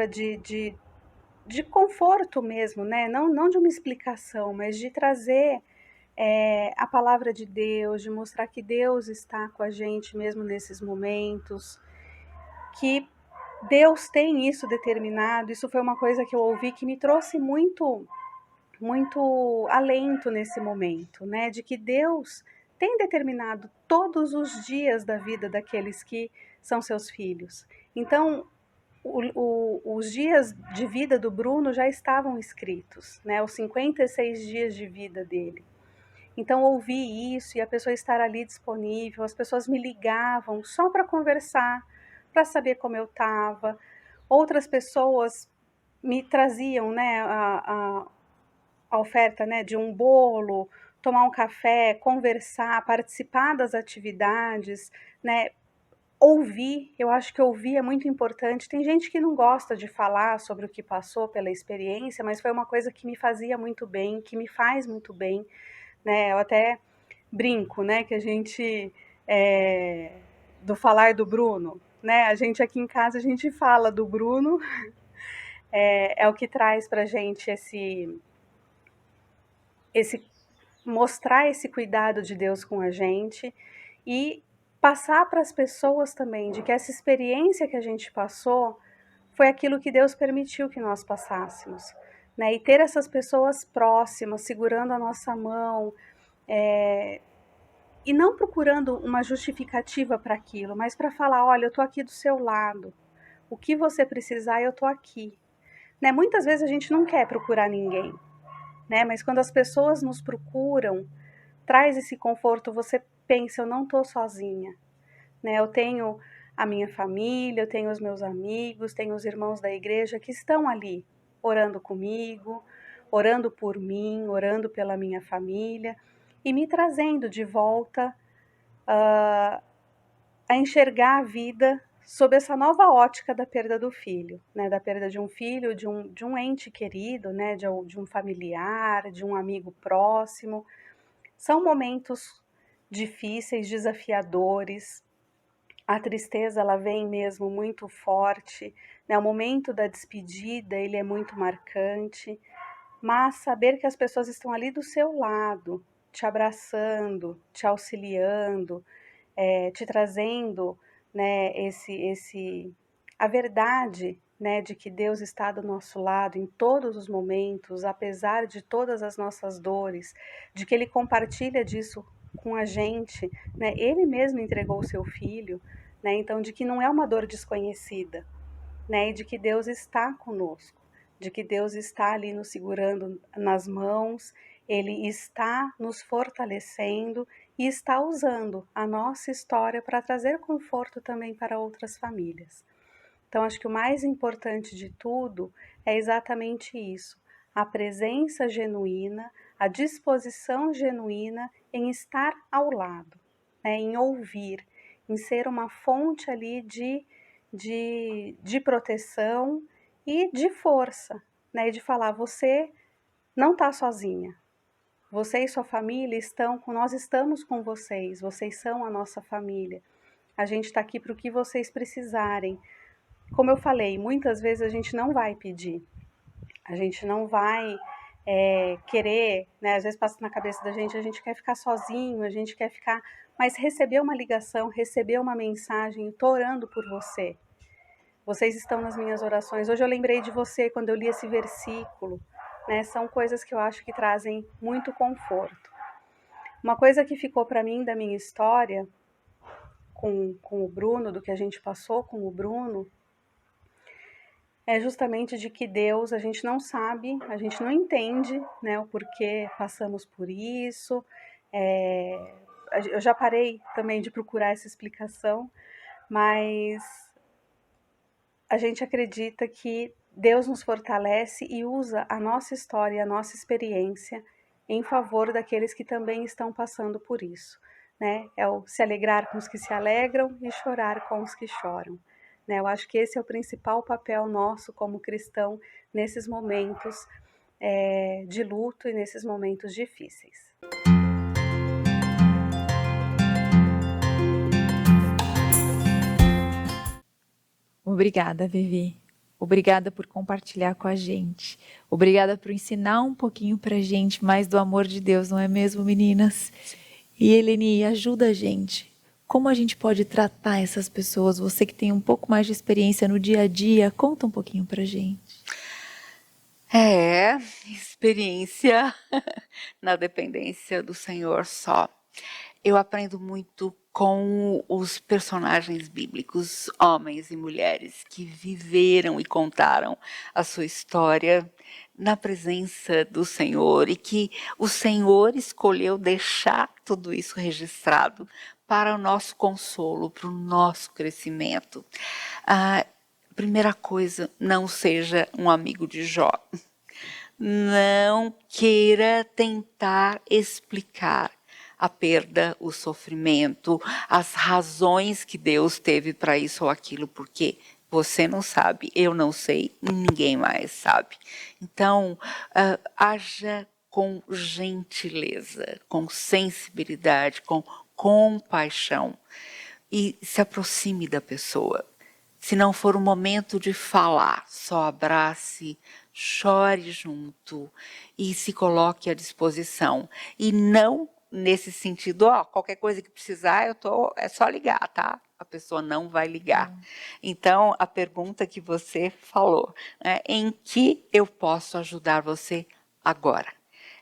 de conforto mesmo, né? Não de uma explicação, mas de trazer a palavra de Deus, de mostrar que Deus está com a gente mesmo nesses momentos, que Deus tem isso determinado. Isso foi uma coisa que eu ouvi que me trouxe muito alento nesse momento, né? De que Deus tem determinado todos os dias da vida daqueles que são seus filhos. Então, os dias de vida do Bruno já estavam escritos, né? Os 56 dias de vida dele. Então, ouvir isso e a pessoa estar ali disponível, as pessoas me ligavam só para conversar, para saber como eu estava. Outras pessoas me traziam, né, a oferta, né, de um bolo, tomar um café, conversar, participar das atividades, né, ouvir. Eu acho que ouvir é muito importante. Tem gente que não gosta de falar sobre o que passou pela experiência, mas foi uma coisa que me fazia muito bem, que me faz muito bem, né? Eu até brinco, né, que a gente, do falar do Bruno, né, a gente aqui em casa, a gente fala do Bruno, é o que traz pra gente esse mostrar esse cuidado de Deus com a gente e passar para as pessoas também de que essa experiência que a gente passou foi aquilo que Deus permitiu que nós passássemos, né? E ter essas pessoas próximas, segurando a nossa mão, e não procurando uma justificativa para aquilo, mas para falar, olha, eu estou aqui do seu lado, o que você precisar, eu estou aqui. Né? Muitas vezes a gente não quer procurar ninguém, né? Mas quando as pessoas nos procuram, traz esse conforto, você pensa, eu não estou sozinha, né? Eu tenho a minha família, eu tenho os meus amigos, tenho os irmãos da igreja que estão ali, orando comigo, orando por mim, orando pela minha família e me trazendo de volta a enxergar a vida sob essa nova ótica da perda do filho, né? Da perda de um filho, de um ente querido, né? De um familiar, de um amigo próximo. São momentos difíceis, desafiadores. A tristeza, ela vem mesmo muito forte, né? O momento da despedida, ele é muito marcante, mas saber que as pessoas estão ali do seu lado, te abraçando, te auxiliando, te trazendo, né, a verdade, né, de que Deus está do nosso lado em todos os momentos, apesar de todas as nossas dores, de que Ele compartilha disso com a gente, né? Ele mesmo entregou o seu filho, né? Então, de que não é uma dor desconhecida, né? E de que Deus está conosco, de que Deus está ali nos segurando nas mãos, Ele está nos fortalecendo e está usando a nossa história para trazer conforto também para outras famílias. Então, acho que o mais importante de tudo é exatamente isso, a presença genuína, a disposição genuína em estar ao lado, né, em ouvir, em ser uma fonte ali de proteção e de força, né, e de falar, você não está sozinha, você e sua família nós estamos com vocês, vocês são a nossa família, a gente está aqui para o que vocês precisarem. Como eu falei, muitas vezes a gente não vai pedir, a gente não vai querer, né? Às vezes passa na cabeça da gente, a gente quer ficar sozinho, a gente quer ficar, mas receber uma ligação, receber uma mensagem, tô orando por você, Vocês estão nas minhas orações. Hoje eu lembrei de você quando eu li esse versículo, né? São coisas que eu acho que trazem muito conforto. Uma coisa que ficou para mim da minha história com o Bruno, do que a gente passou com o Bruno, é justamente de que Deus, a gente não sabe, a gente não entende, né, o porquê passamos por isso. Eu já parei também de procurar essa explicação, mas a gente acredita que Deus nos fortalece e usa a nossa história, a nossa experiência em favor daqueles que também estão passando por isso, né? É o se alegrar com os que se alegram e chorar com os que choram, né? Eu acho que esse é o principal papel nosso como cristão nesses momentos de luto e nesses momentos difíceis. Obrigada, Vivi. Obrigada por compartilhar com a gente. Obrigada por ensinar um pouquinho pra gente mais do amor de Deus, não é mesmo, meninas? E Eleni, ajuda a gente. Como a gente pode tratar essas pessoas? Você que tem um pouco mais de experiência no dia a dia, conta um pouquinho pra gente. Experiência na dependência do Senhor só. Eu aprendo muito com os personagens bíblicos, homens e mulheres que viveram e contaram a sua história na presença do Senhor e que o Senhor escolheu deixar tudo isso registrado para o nosso consolo, para o nosso crescimento. Primeira coisa, não seja um amigo de Jó. Não queira tentar explicar a perda, o sofrimento, as razões que Deus teve para isso ou aquilo, porque você não sabe, eu não sei, ninguém mais sabe. Então, haja com gentileza, com sensibilidade, com compaixão e se aproxime da pessoa. Se não for o momento de falar, só abrace, chore junto e se coloque à disposição. E não nesse sentido, qualquer coisa que precisar, é só ligar, tá? A pessoa não vai ligar. Então, a pergunta que você falou, né, em que eu posso ajudar você agora?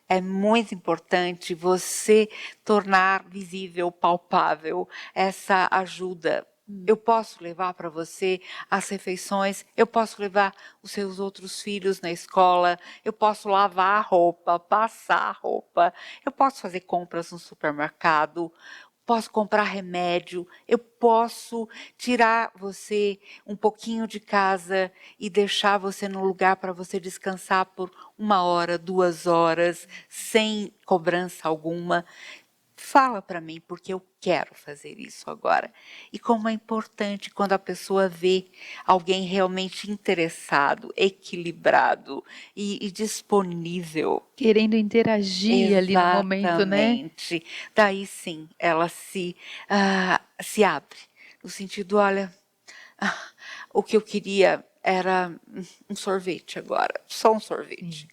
É muito importante você tornar visível, palpável essa ajuda. Eu posso levar para você as refeições, eu posso levar os seus outros filhos na escola, eu posso lavar a roupa, passar a roupa, eu posso fazer compras no supermercado, posso comprar remédio, eu posso tirar você um pouquinho de casa e deixar você num lugar para você descansar por 1 hora, 2 horas, sem cobrança alguma. Fala para mim, porque eu quero fazer isso agora. E como é importante quando a pessoa vê alguém realmente interessado, equilibrado e disponível. Querendo interagir ali no momento, né? Exatamente. Daí sim, ela se abre. No sentido, olha, o que eu queria era um sorvete agora, só um sorvete.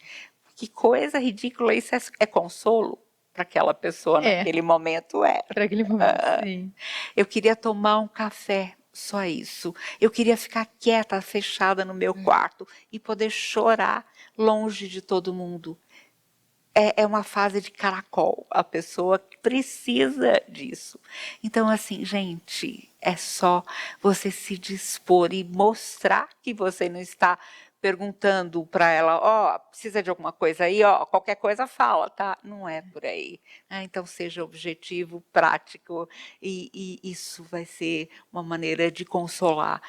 Que coisa ridícula, isso é consolo? Para aquela pessoa naquele momento Para aquele momento, sim. Eu queria tomar um café, só isso. Eu queria ficar quieta, fechada no meu quarto e poder chorar longe de todo mundo. É uma fase de caracol, a pessoa precisa disso. Então, assim, gente, é só você se dispor e mostrar que você não está perguntando para ela, precisa de alguma coisa aí, qualquer coisa fala, tá? Não é por aí. Então, seja objetivo, prático, e isso vai ser uma maneira de consolar.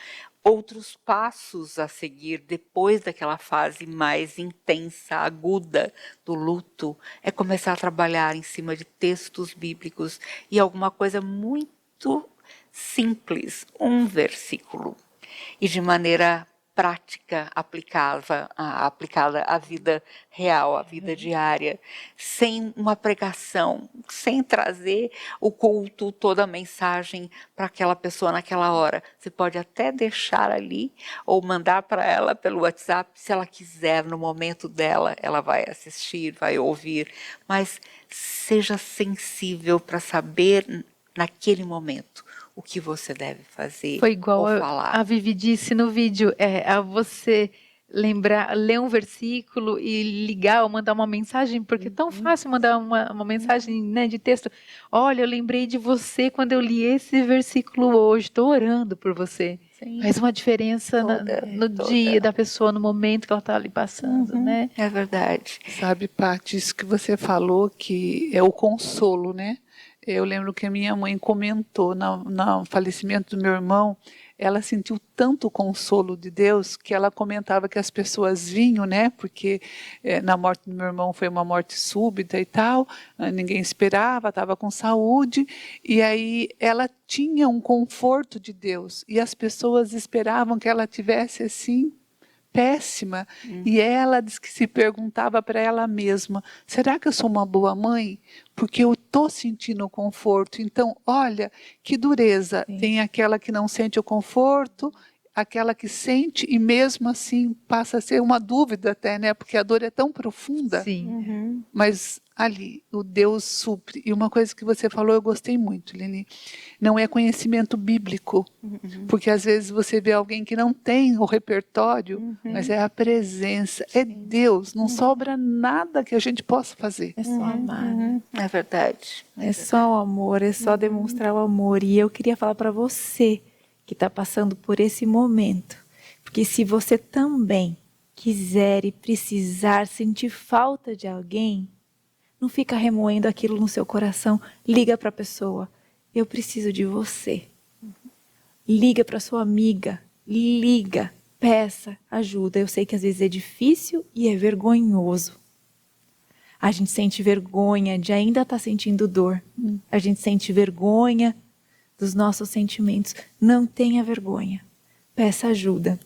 Outros passos a seguir depois daquela fase mais intensa, aguda do luto, é começar a trabalhar em cima de textos bíblicos e alguma coisa muito simples, um versículo, e de maneira prática aplicada à vida real, à vida diária, sem uma pregação, sem trazer o culto, toda a mensagem para aquela pessoa naquela hora. Você pode até deixar ali ou mandar para ela pelo WhatsApp, se ela quiser, no momento dela, ela vai assistir, vai ouvir, mas seja sensível para saber naquele momento o que você deve fazer Foi igual ou falar. a Vivi disse no vídeo, a você lembrar, ler um versículo e ligar ou mandar uma mensagem, porque é tão fácil mandar uma mensagem, né, de texto. Olha, eu lembrei de você quando eu li esse versículo hoje, estou orando por você. Sim. Faz uma diferença no dia da pessoa, no momento que ela está ali passando, né? É verdade. Sabe, Paty, isso que você falou, que é o consolo, né? Eu lembro que a minha mãe comentou no falecimento do meu irmão, ela sentiu tanto consolo de Deus que ela comentava que as pessoas vinham, né? Porque na morte do meu irmão foi uma morte súbita e tal, ninguém esperava, estava com saúde, e aí ela tinha um conforto de Deus, e as pessoas esperavam que ela tivesse assim, péssima, e ela disse que se perguntava para ela mesma, será que eu sou uma boa mãe? Porque eu estou sentindo o conforto. Então, olha, que dureza. Sim. Tem aquela que não sente o conforto, aquela que sente e mesmo assim passa a ser uma dúvida até, né? Porque a dor é tão profunda. Sim. Mas ali, o Deus supre. E uma coisa que você falou, eu gostei muito, Leni. Não é conhecimento bíblico. Porque às vezes você vê alguém que não tem o repertório, mas é a presença, é Deus. Não sobra nada que a gente possa fazer. É só amar. É verdade. É só o amor, é só demonstrar o amor. E eu queria falar para você que está passando por esse momento. Porque se você também quiser e precisar sentir falta de alguém, não fica remoendo aquilo no seu coração. Liga para a pessoa. Eu preciso de você. Liga para sua amiga. Liga. Peça ajuda. Eu sei que às vezes é difícil e é vergonhoso. A gente sente vergonha de ainda estar sentindo dor. A gente sente vergonha dos nossos sentimentos. Não tenha vergonha. Peça ajuda.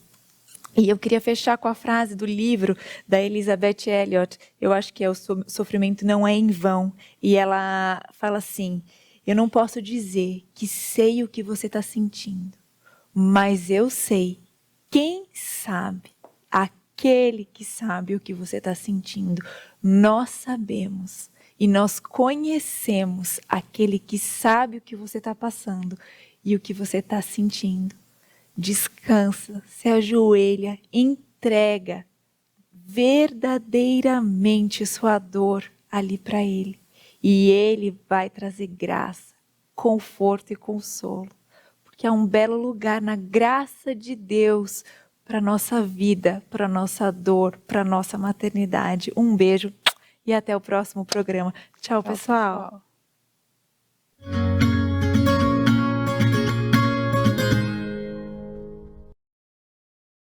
E eu queria fechar com a frase do livro da Elizabeth Elliot. Eu acho que é o sofrimento não é em vão. E ela fala assim, eu não posso dizer que sei o que você está sentindo, mas eu sei quem sabe, aquele que sabe o que você está sentindo. Nós sabemos e nós conhecemos aquele que sabe o que você está passando e o que você está sentindo. Descansa, se ajoelha, entrega verdadeiramente sua dor ali para Ele. E Ele vai trazer graça, conforto e consolo. Porque é um belo lugar na graça de Deus para a nossa vida, para a nossa dor, para a nossa maternidade. Um beijo e até o próximo programa. Tchau, pessoal.